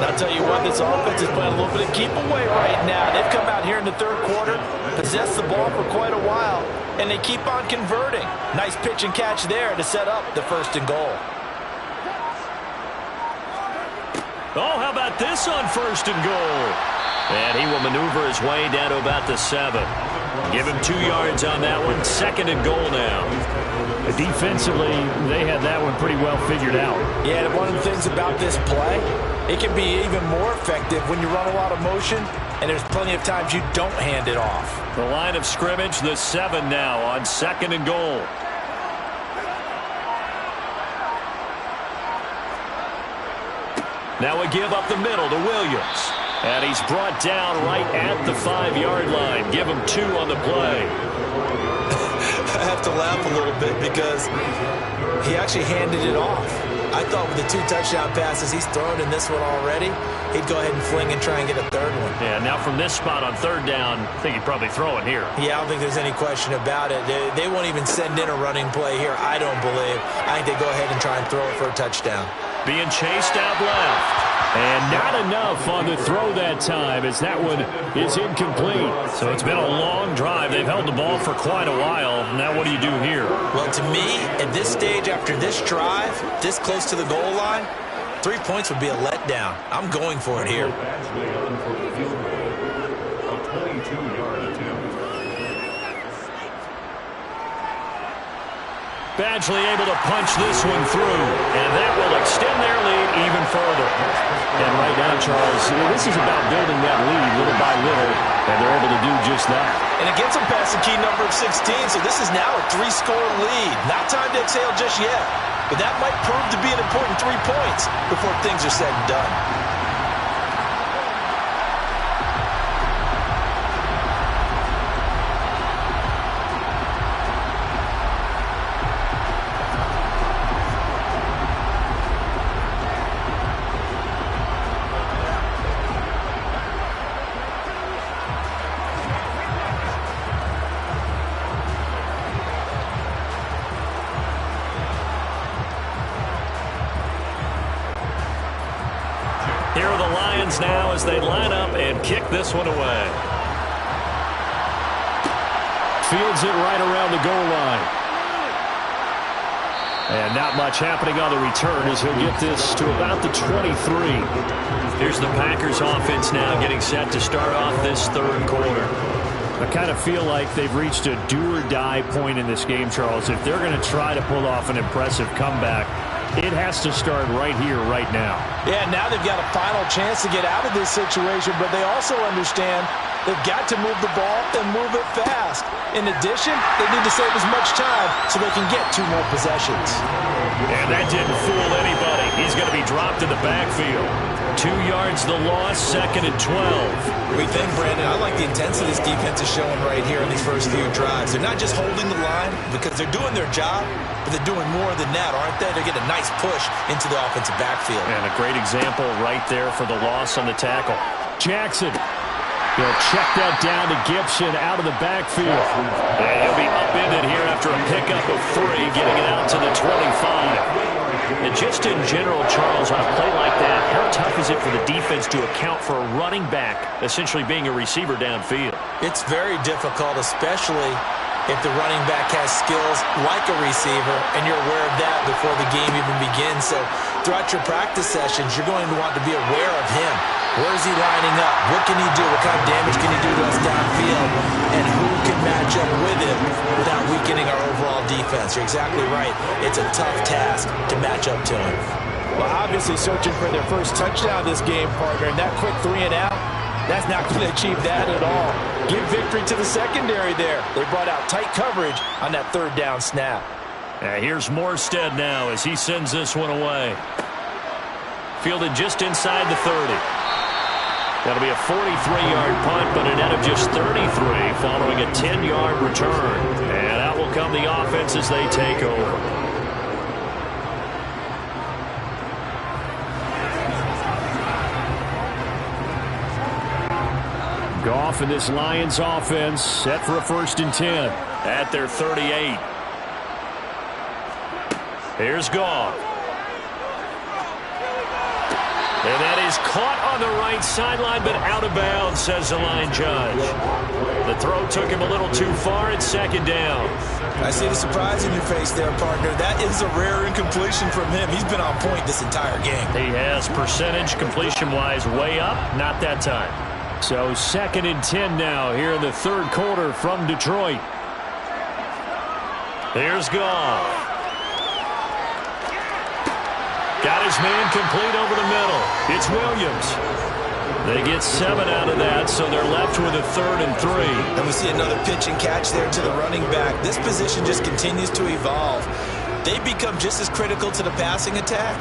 I'll tell you what, this offense is playing a little bit of keep away right now. They've come out here in the 3rd quarter, possessed the ball for quite a while, and they keep on converting. Nice pitch and catch there to set up the 1st and goal. Oh, how about this on 1st and goal? And he will maneuver his way down to about the 7. Give him 2 yards on that one. 2nd and goal now. Defensively, they had that one pretty well figured out. Yeah, and one of the things about this play, it can be even more effective when you run a lot of motion, and there's plenty of times you don't hand it off. The line of scrimmage, the 7 now on 2nd and goal. Now a give up the middle to Williams. And he's brought down right at the 5-yard line. Give him 2 on the play. I have to laugh a little bit because he actually handed it off. I thought with the 2 touchdown passes he's thrown in this one already, he'd go ahead and fling and try and get a 3rd one. Yeah, now from this spot on 3rd down, I think he'd probably throw it here. Yeah, I don't think there's any question about it. They won't even send in a running play here, I don't believe. I think they go ahead and try and throw it for a touchdown. Being chased out left. And not enough on the throw that time as that one is incomplete. So it's been a long drive. They've held the ball for quite a while. Now what do you do here? Well, to me, at this stage after this drive, this close to the goal line, 3 points would be a letdown. I'm going for it here. Badgley able to punch this one through, and that will extend their lead even further. And right now, Charles, this is about building that lead little by little, and they're able to do just that. and it gets them past the key number of 16, so this is now a 3-score lead. Not time to exhale just yet, but that might prove to be an important 3 points before things are said and done. Here are the Lions now as they line up and kick this one away. Fields it right around the goal line. And not much happening on the return as he'll get this to about the 23. Here's the Packers offense now getting set to start off this third quarter. I kind of feel like they've reached a do-or-die point in this game, Charles. If they're going to try to pull off an impressive comeback, it has to start right here, right now. Yeah, now they've got a final chance to get out of this situation, but they also understand they've got to move the ball and move it fast. In addition, they need to save as much time so they can get 2 more possessions. And that didn't fool anybody. He's going to be dropped in the backfield. 2 yards the loss, 2nd and 12. What do you think, Brandon? I like the intensity this defense is showing right here in these first few drives. They're not just holding the line because they're doing their job, but they're doing more than that, aren't they? They're getting a nice push into the offensive backfield. And a great example right there for the loss on the tackle. Jackson. He'll check that down to Gibson out of the backfield. And he'll be upended here after a pickup of 3, getting it out to the 25. And just in general, Charles, on a play like that, how tough is it for the defense to account for a running back essentially being a receiver downfield? It's very difficult, especially if the running back has skills like a receiver, and you're aware of that before the game even begins. So throughout your practice sessions, you're going to want to be aware of him. Where is he lining up? What can he do? What kind of damage can he do to us downfield? And who can match up with him without weakening our overall defense? You're exactly right. It's a tough task to match up to him. Well, obviously searching for their first touchdown this game, partner, and that quick 3 and out, that's not going to achieve that at all. Give victory to the secondary there. They brought out tight coverage on that 3rd down snap. Here's Morstead now as he sends this one away. Fielded just inside the 30. That'll be a 43-yard punt, but a net of just 33 following a 10-yard return. And out will come the offense as they take over. Goff and this Lions offense set for a 1st and 10 at their 38. Here's Goff. And that is caught on the right sideline, but out of bounds, says the line judge. The throw took him a little too far. It's 2nd down. I see the surprise in your face there, partner. That is a rare incompletion from him. He's been on point this entire game. He has percentage completion-wise way up. Not that time. So 2nd and 10 now here in the 3rd quarter from Detroit. Here's Goff. Got his man complete over the middle. It's Williams. They get 7 out of that, so they're left with a 3rd and 3. And we see another pitch and catch there to the running back. This position just continues to evolve. They become just as critical to the passing attack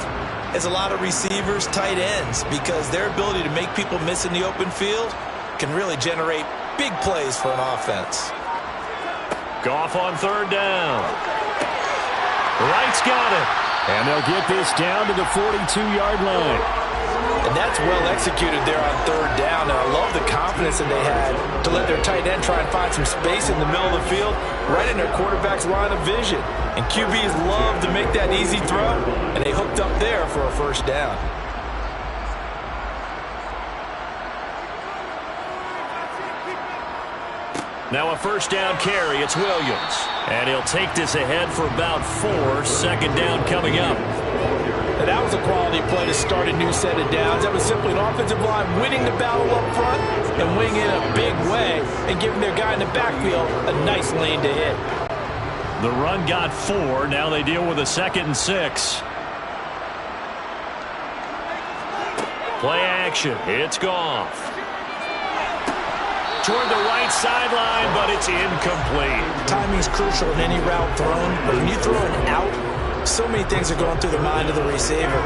as a lot of receivers, tight ends, because their ability to make people miss in the open field can really generate big plays for an offense. Goff on 3rd down. Wright's got it. And they'll get this down to the 42-yard line. And that's well executed there on 3rd down. And I love the confidence that they had to let their tight end try and find some space in the middle of the field, right in their quarterback's line of vision. And QBs love to make that easy throw, and they hooked up there for a 1st down. Now a 1st down carry. It's Williams. And he'll take this ahead for about 4. 2nd down coming up. And that was a quality play to start a new set of downs. That was simply an offensive line winning the battle up front and winning in a big way and giving their guy in the backfield a nice lane to hit. The run got 4. Now they deal with a 2nd and 6. Play action. It's Goff. toward the right sideline, but it's incomplete. Timing's crucial in any route thrown, but when you throw an out, so many things are going through the mind of the receiver.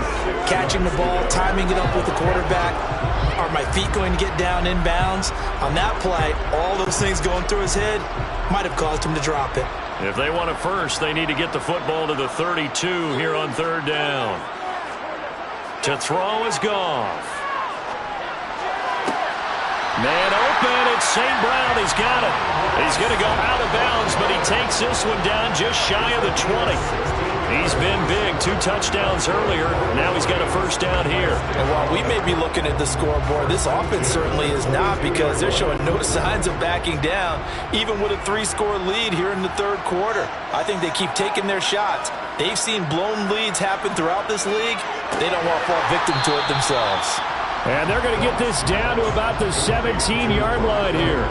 Catching the ball, timing it up with the quarterback. Are my feet going to get down in bounds? On that play, all those things going through his head might have caused him to drop it. If they want it first, they need to get the football to the 32 here on third down. To throw is Goff. Man open, it's St. Brown. He's got it. He's going to go out of bounds, but he takes this one down just shy of the 20. He's been big. 2 touchdowns earlier. Now he's got a first down here. And while we may be looking at the scoreboard, this offense certainly is not, because they're showing no signs of backing down, even with a 3-score lead here in the third quarter. I think they keep taking their shots. They've seen blown leads happen throughout this league. They don't want to fall victim to it themselves. And they're going to get this down to about the 17-yard line here.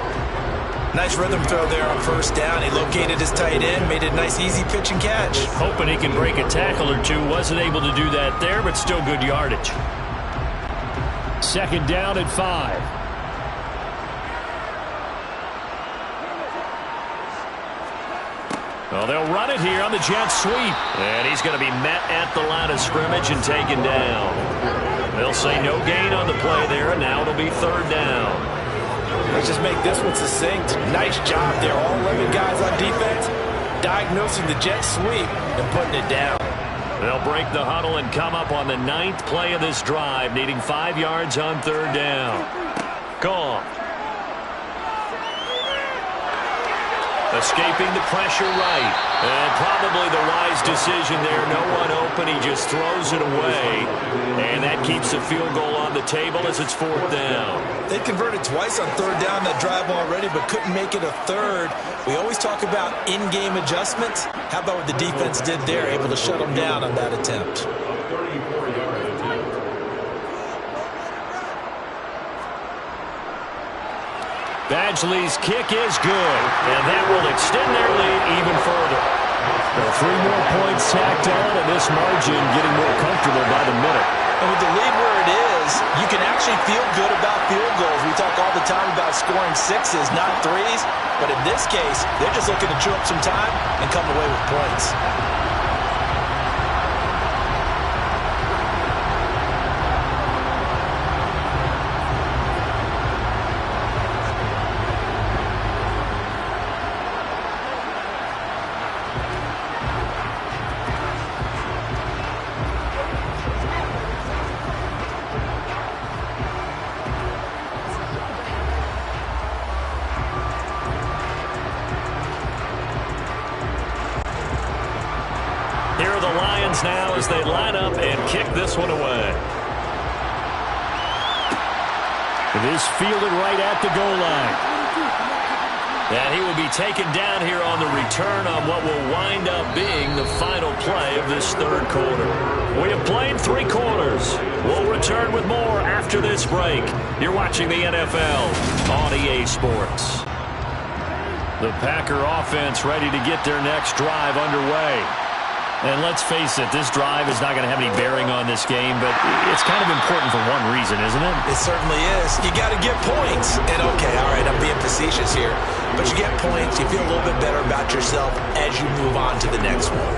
Nice rhythm throw there on first down. He located his tight end, made a nice easy pitch and catch. Hoping he can break a tackle or two. Wasn't able to do that there, but still good yardage. Second down at 5. Well, they'll run it here on the jet sweep. And he's going to be met at the line of scrimmage and taken down. They'll say no gain on the play there, and now it'll be third down. Let's just make this one succinct. Nice job there. All 11 guys on defense diagnosing the jet sweep and putting it down. They'll break the huddle and come up on the 9th play of this drive, needing 5 yards on third down. Goff. Escaping the pressure right. And probably the wise decision there. No one open. He just throws it away. And that keeps the field goal on the table as it's fourth down. They converted twice on third down that drive already, but couldn't make it a third. We always talk about in-game adjustments. How about what the defense did there? Able to shut them down on that attempt. Badgley's kick is good, and that will extend their lead even further. Well, 3 more points tacked on, and this margin getting more comfortable by the minute. And with the lead where it is, you can actually feel good about field goals. We talk all the time about scoring 6s, not 3s. But in this case, they're just looking to chew up some time and come away with points. Here are the Lions now as they line up and kick this one away. It is fielded right at the goal line. And he will be taken down here on the return on what will wind up being the final play of this third quarter. We have played 3 quarters. We'll return with more after this break. You're watching the NFL on EA Sports. The Packer offense ready to get their next drive underway. And let's face it, this drive is not going to have any bearing on this game, but it's kind of important for one reason, isn't it? It certainly is. You got to get points. And okay, all right, I'm being facetious here, but you get points, you feel a little bit better about yourself as you move on to the next one.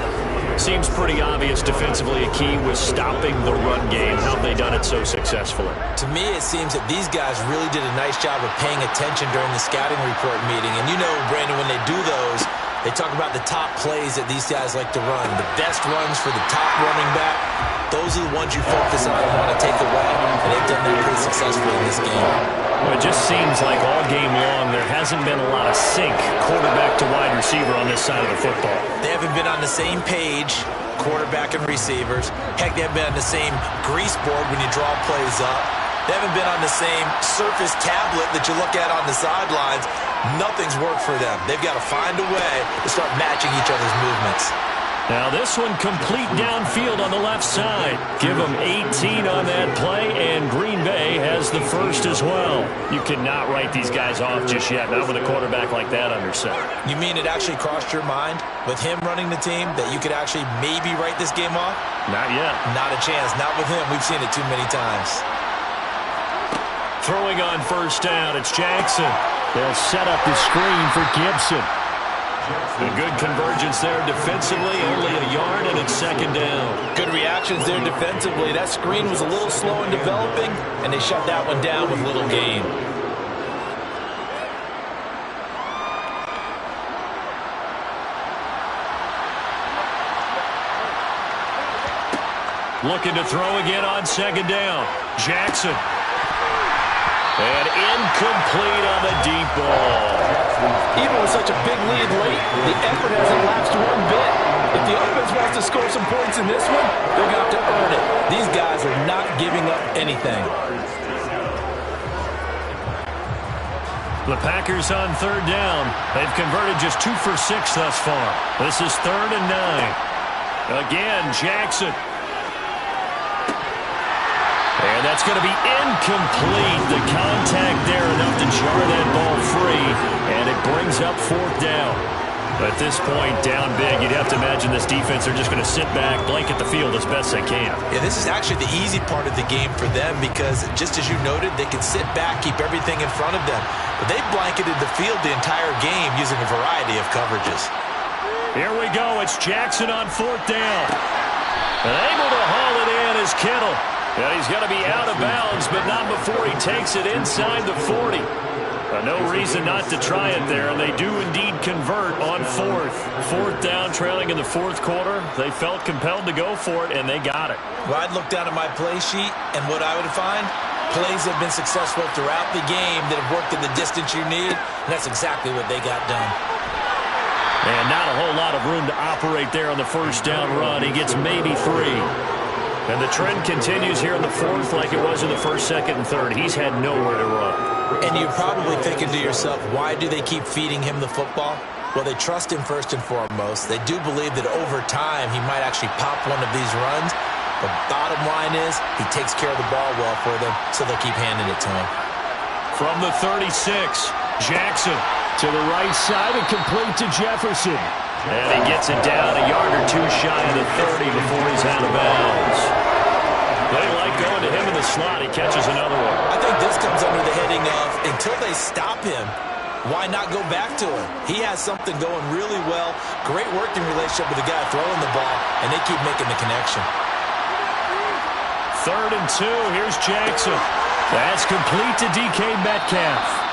Seems pretty obvious defensively a key was stopping the run game. How have they done it so successfully? To me, it seems that these guys really did a nice job of paying attention during the scouting report meeting. And you know, Brandon, when they do those, they talk about the top plays that these guys like to run. The best runs for the top running back. Those are the ones you focus on and want to take away. And they've done that pretty successfully in this game. Well, it just seems like all game long there hasn't been a lot of sync quarterback to wide receiver on this side of the football. They haven't been on the same page, quarterback and receivers. Heck, they haven't been on the same grease board when you draw plays up. They haven't been on the same surface tablet that you look at on the sidelines. Nothing's worked for them. They've got to find a way to start matching each other's movements. Now this one complete downfield on the left side. Give them 18 on that play, and Green Bay has the first as well. You cannot write these guys off just yet, not with a quarterback like that under center. You mean it actually crossed your mind with him running the team that you could actually maybe write this game off? Not yet. Not a chance. Not with him. We've seen it too many times. Throwing on first down, it's Jackson. They'll set up the screen for Gibson. A good convergence there defensively, only a yard, and it's second down. Good reactions there defensively. That screen was a little slow in developing, and they shut that one down with little gain. Looking to throw again on second down. Jackson. And incomplete on the deep ball. Even with such a big lead late, the effort hasn't lapsed one bit. If the offense wants to score some points in this one, they're going to have to earn it. These guys are not giving up anything. The Packers on third down. They've converted just 2 for 6 thus far. This is 3rd and 9. Again, Jackson. And that's going to be incomplete. The contact there enough to jar that ball free, and it brings up 4th down. At this point, down big, you'd have to imagine this defense are just going to sit back, blanket the field as best they can. Yeah, this is actually the easy part of the game for them because, just as you noted, they can sit back, keep everything in front of them. But they've blanketed the field the entire game using a variety of coverages. Here we go. It's Jackson on 4th down. And able to haul it in is Kittle. And he's going to be out of bounds, but not before he takes it inside the 40. No reason not to try it there, and they do indeed convert on 4th. 4th down, trailing in the 4th quarter. They felt compelled to go for it, and they got it. Well, I'd look down at my play sheet, and what I would find, plays have been successful throughout the game that have worked in the distance you need, and that's exactly what they got done. And not a whole lot of room to operate there on the first down run. He gets maybe 3. And the trend continues here in the 4th like it was in the 1st, 2nd, and 3rd. He's had nowhere to run. And you're probably thinking to yourself, why do they keep feeding him the football? Well, they trust him first and foremost. They do believe that over time he might actually pop one of these runs. The bottom line is he takes care of the ball well for them, so they'll keep handing it to him. From the 36, Jackson to the right side and complete to Jefferson. And he gets it down a yard or 2 shy of the 30 before he's out of bounds. They like going to him in the slot. He catches another one. I think this comes under the heading of, until they stop him, why not go back to him? He has something going really well. Great working relationship with the guy throwing the ball, and they keep making the connection. 3rd and 2. Here's Jackson. That's complete to DK Metcalf.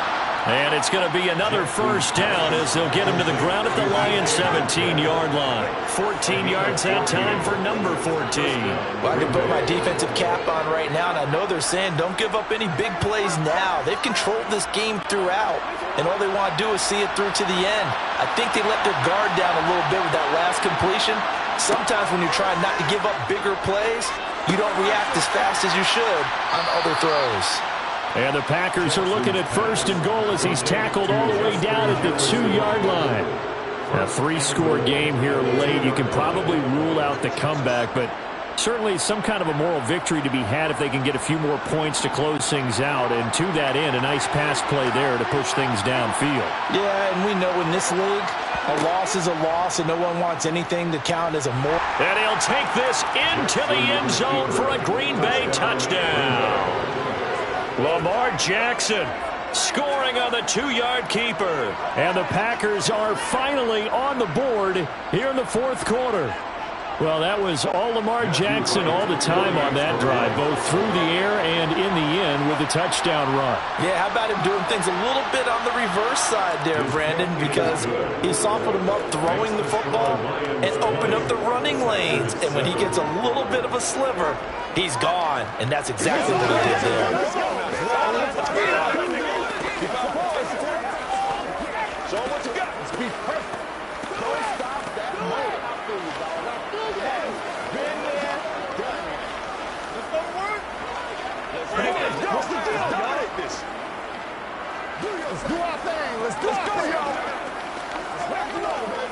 And it's going to be another first down as they'll get him to the ground at the Lions' 17-yard line. 14 yards that time for number 14. Well, I can put my defensive cap on right now, and I know they're saying don't give up any big plays now. They've controlled this game throughout, and all they want to do is see it through to the end. I think they let their guard down a little bit with that last completion. Sometimes when you're trying not to give up bigger plays, you don't react as fast as you should on other throws. And the Packers are looking at 1st and goal as he's tackled all the way down at the 2-yard line. A 3-score game here late. You can probably rule out the comeback, but certainly some kind of a moral victory to be had if they can get a few more points to close things out. And to that end, a nice pass play there to push things downfield. Yeah, and we know in this league, a loss is a loss, and no one wants anything to count as a more. And he'll take this into the end zone for a Green Bay touchdown. Lamar Jackson scoring on the 2-yard keeper. And the Packers are finally on the board here in the 4th quarter. Well, that was all Lamar Jackson all the time on that drive, both through the air and in the end with a touchdown run. Yeah, how about him doing things a little bit on the reverse side there, Brandon, because he softened him up throwing the football and opened up the running lanes. And when he gets a little bit of a sliver, he's gone. And that's exactly what he did there. Show what you got. Let's be perfect. Don't stop that moment. Been there, done it. This gonna work? Let's go. What's the deal? Dominate this. Let's do our thing. Let's go, y'all. Let's go, man.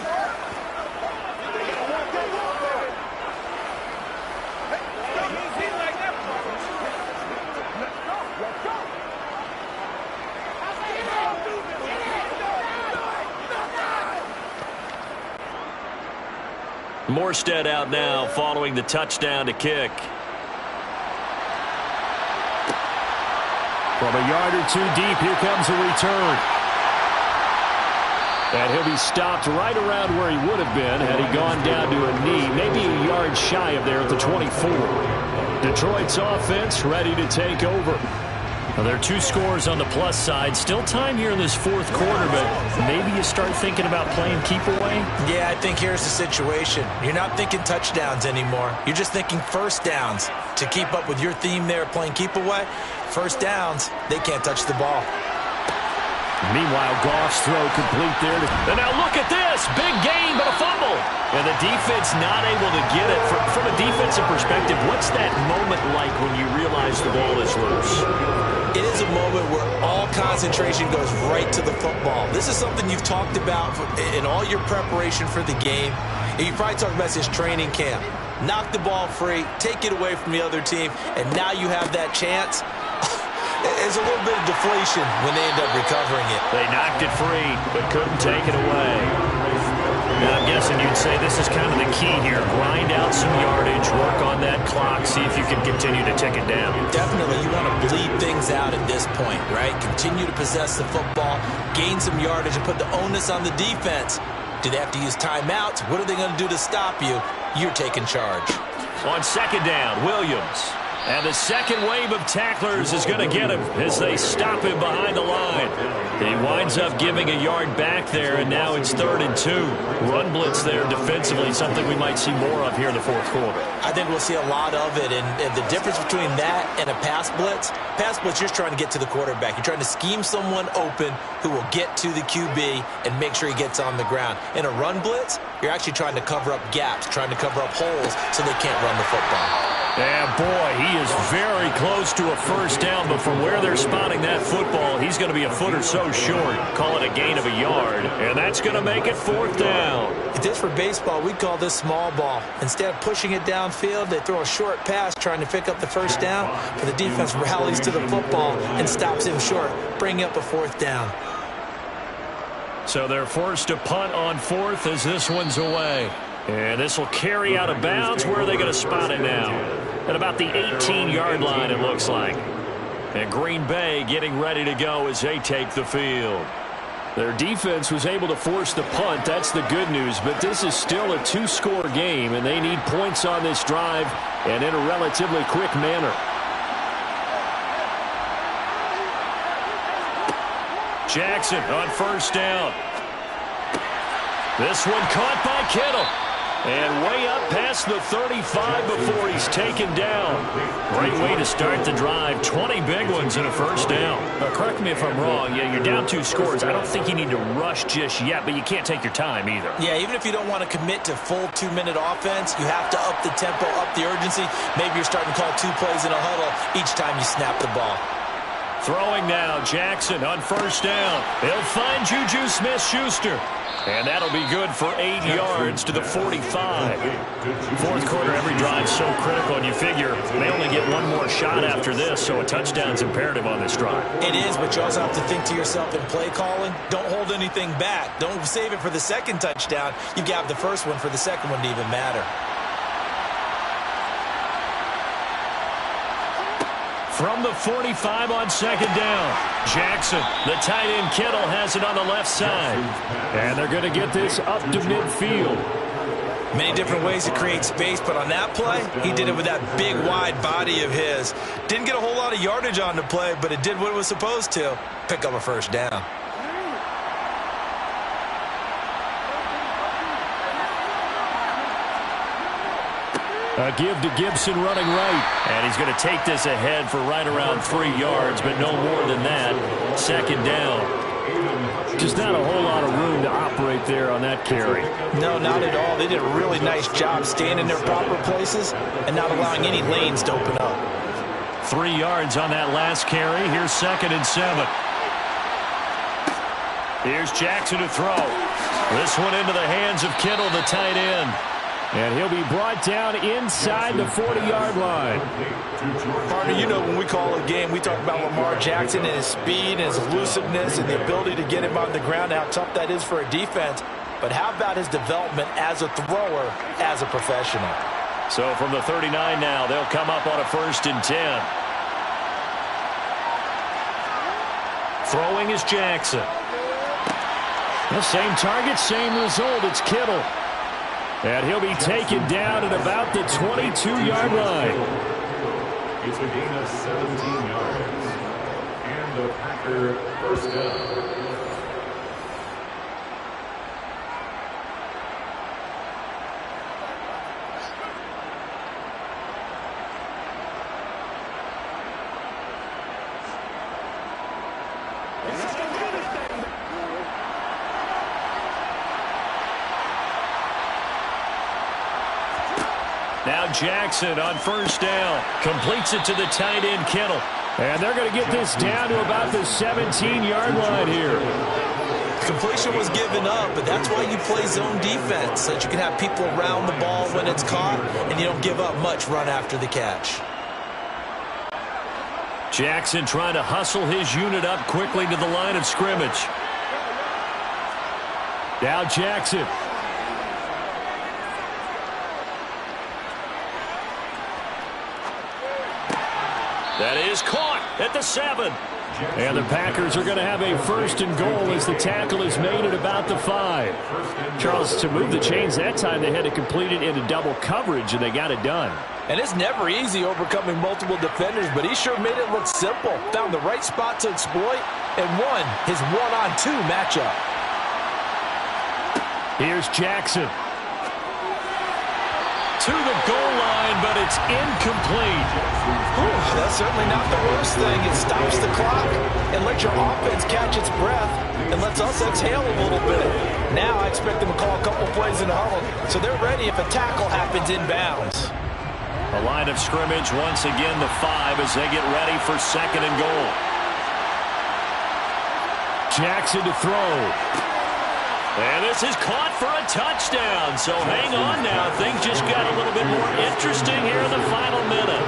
Morstead out now following the touchdown to kick. From a yard or 2 deep, here comes a return. And he'll be stopped right around where he would have been had he gone down to a knee, maybe a yard shy of there at the 24. Detroit's offense ready to take over. Well, there are 2 scores on the plus side. Still time here in this fourth quarter, but maybe you start thinking about playing keep away? Yeah, I think here's the situation. You're not thinking touchdowns anymore. You're just thinking first downs. To keep up with your theme there, playing keep away, first downs, they can't touch the ball. Meanwhile, Goff's throw complete there. And now look at this. Big gain, but a fumble. And the defense not able to get it. From a defensive perspective, what's that moment like when you realize the ball is loose? It is a moment where all concentration goes right to the football. This is something you've talked about in all your preparation for the game. And you probably talked about this training camp. Knock the ball free, take it away from the other team, and now you have that chance. There's a little bit of deflation when they end up recovering it. They knocked it free, but couldn't take it away. Now, I'm guessing you'd say this is kind of the key here. Grind out some yardage, work on that clock, see if you can continue to tick it down. Definitely, you want to bleed things out at this point, right? Continue to possess the football, gain some yardage, and put the onus on the defense. Do they have to use timeouts? What are they going to do to stop you? You're taking charge. On second down, Williams. And the second wave of tacklers is going to get him as they stop him behind the line. He winds up giving a yard back there, and now it's 3rd and 2. Run blitz there defensively, something we might see more of here in the fourth quarter. I think we'll see a lot of it, and the difference between that and a pass blitz, you're trying to get to the quarterback. You're trying to scheme someone open who will get to the QB and make sure he gets on the ground. In a run blitz, you're actually trying to cover up gaps, trying to cover up holes so they can't run the football. Yeah, boy, he is very close to a first down, but from where they're spotting that football, he's going to be a foot or so short. Call it a gain of a yard, and that's going to make it 4th down. If this were baseball, we'd call this small ball. Instead of pushing it downfield, they throw a short pass trying to pick up the first down, but the defense rallies to the football and stops him short, bringing up a 4th down. So they're forced to punt on 4th as this one's away. And this will carry out of bounds. Where are they going to spot it now? At about the 18-yard line, it looks like. And Green Bay getting ready to go as they take the field. Their defense was able to force the punt. That's the good news. But this is still a 2-score game, and they need points on this drive and in a relatively quick manner. Jackson on first down. This one caught by Kittle. And way up past the 35 before he's taken down. Great way to start the drive. 20 big ones and a first down. Correct me if I'm wrong. Yeah, you're down 2 scores. I don't think you need to rush just yet, but you can't take your time either. Yeah, even if you don't want to commit to full 2-minute offense, you have to up the tempo, up the urgency. Maybe you're starting to call 2 plays in a huddle each time you snap the ball. Throwing now, Jackson on first down. He'll find Juju Smith-Schuster. And that'll be good for 8 yards to the 45. Fourth quarter, every drive so critical, and you figure they only get one more shot after this, so a touchdown's imperative on this drive. It is, but you also have to think to yourself in play calling, don't hold anything back. Don't save it for the second touchdown. You got the first one for the second one to even matter. From the 45 on second down, Jackson, the tight end Kittle has it on the left side. And they're going to get this up to midfield. Many different ways to create space, but on that play, he did it with that big, wide body of his. Didn't get a whole lot of yardage on the play, but it did what it was supposed to. Pick up a first down. A give to Gibson running right. And he's going to take this ahead for right around 3 yards, but no more than that. Second down. Just not a whole lot of room to operate there on that carry. No, not at all. They did a really nice job staying in their proper places and not allowing any lanes to open up. 3 yards on that last carry. Here's 2nd and 7. Here's Jackson to throw. This one into the hands of Kittle, the tight end. And he'll be brought down inside the 40-yard line. Partner, you know when we call a game, we talk about Lamar Jackson and his speed and his elusiveness and the ability to get him on the ground, how tough that is for a defense. But how about his development as a thrower, as a professional? So from the 39 now, they'll come up on a 1st and 10. Throwing is Jackson. The same target, same result. It's Kittle. And he'll be taken down at about the 22-yard line. It's a gain of 17 yards. And the Packer first down. Now Jackson on first down. Completes it to the tight end, Kittle. And they're going to get this down to about the 17-yard line here. Completion was given up, but that's why you play zone defense, so that you can have people around the ball when it's caught, and you don't give up much run after the catch. Jackson trying to hustle his unit up quickly to the line of scrimmage. Now Jackson. That is caught at the 7. And the Packers are going to have a first and goal as the tackle is made at about the 5. Charles, to move the chains that time, they had to complete it into double coverage, and they got it done. And it's never easy overcoming multiple defenders, but he sure made it look simple. Found the right spot to exploit and won his one-on-two matchup. Here's Jackson. To the goal line, but it's incomplete. That's certainly not the worst thing. It stops the clock and lets your offense catch its breath and lets us exhale a little bit. Now I expect them to call a couple plays in the huddle, so they're ready if a tackle happens inbounds. A line of scrimmage, once again the 5 as they get ready for second and goal. Jackson to throw. And this is caught for a touchdown. So hang on now. Things just got a little bit more interesting here in the final minute.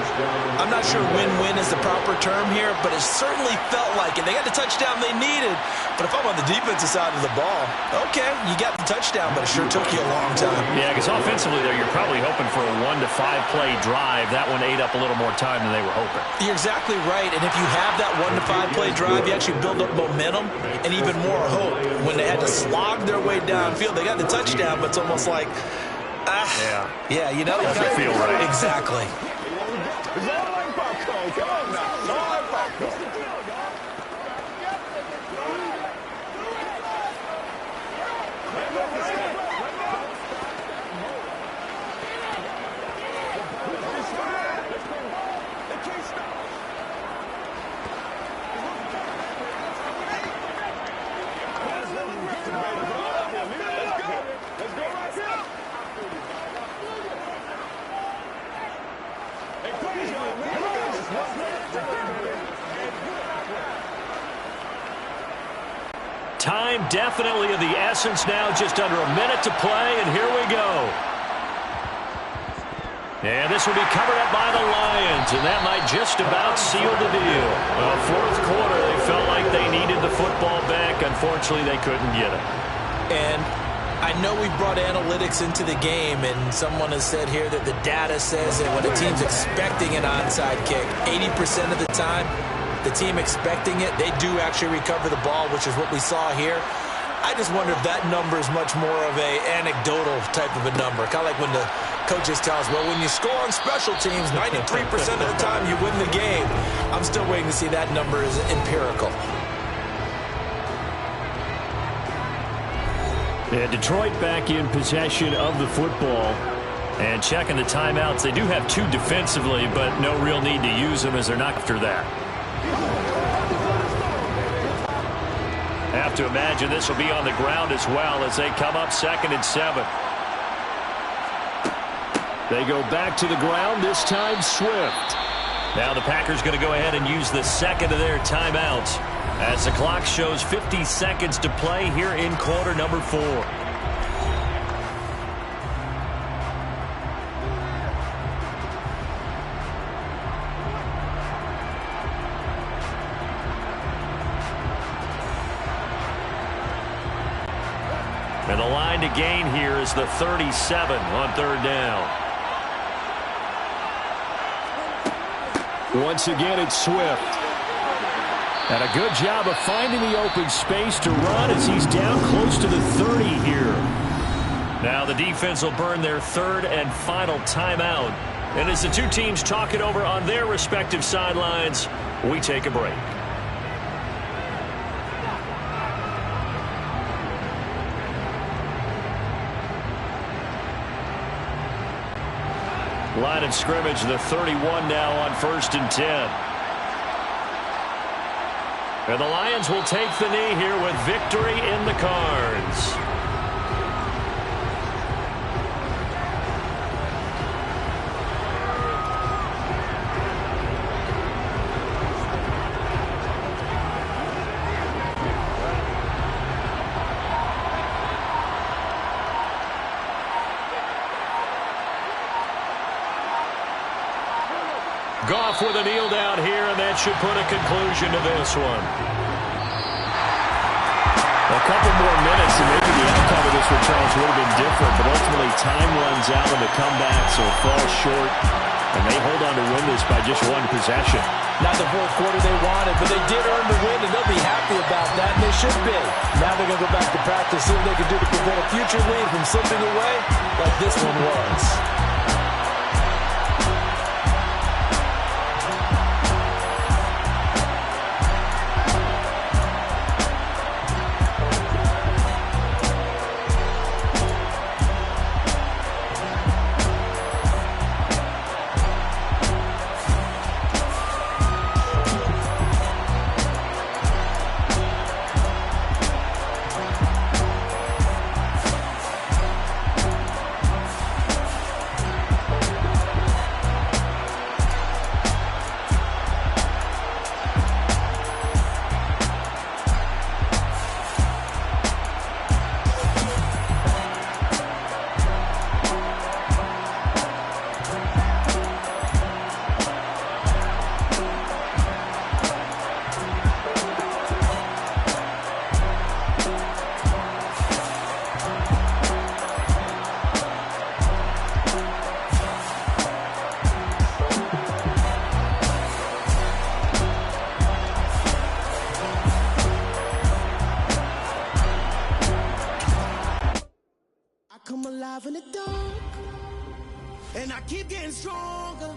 I'm not sure win-win is the proper term here, but it certainly felt like it. They got the touchdown they needed. But if I'm on the defensive side of the ball, okay, you got the touchdown, but it sure took you a long time. Yeah, because offensively there, you're probably hoping for a 1 to 5 play drive. That one ate up a little more time than they were hoping. You're exactly right. And if you have that 1 to 5 play drive, you actually build up momentum and even more hope. When they had to slog their way downfield, they got the touchdown, but it's almost like, yeah, you know, doesn't feel right. Exactly. It's all like popcorn. Come on now. It's all like popcorn. Time definitely of the essence now, just under a minute to play, and here we go. And this will be covered up by the Lions, and that might just about seal the deal. Well, fourth quarter, they felt like they needed the football back. Unfortunately, they couldn't get it. And I know we brought analytics into the game, and someone has said here that the data says that when a team's expecting an onside kick, 80% of the time, the team expecting it, they do actually recover the ball, which is what we saw here. I just wonder if that number is much more of a anecdotal type of a number. Kind of like when the coaches tell us, well, when you score on special teams, 93% of the time you win the game. I'm still waiting to see that number is empirical. Yeah, Detroit back in possession of the football. And checking the timeouts, they do have 2 defensively, but no real need to use them as they're not after that. Have to imagine this will be on the ground as well as they come up 2nd and 7. They go back to the ground, this time Swift. Now the Packers going to go ahead and use the second of their timeouts as the clock shows 50 seconds to play here in quarter number 4. And the line to gain here is the 37 on 3rd down. Once again, it's Swift. And a good job of finding the open space to run as he's down close to the 30 here. Now the defense will burn their third and final timeout. And as the two teams talk it over on their respective sidelines, we take a break. Line of scrimmage, the 31 now on 1st and 10. And the Lions will take the knee here with victory in the cards. Goff with a kneel down here, and that should put a conclusion to this one. A couple more minutes, and maybe the outcome of this return would have been different, but ultimately time runs out on the comeback, so it falls short, and they hold on to win this by just one possession. Not the fourth quarter they wanted, but they did earn the win, and they'll be happy about that, and they should be. Now they're going to go back to practice, see what they can do to prevent a future lead from slipping away like this one was. Come alive in the dark, and I keep getting stronger.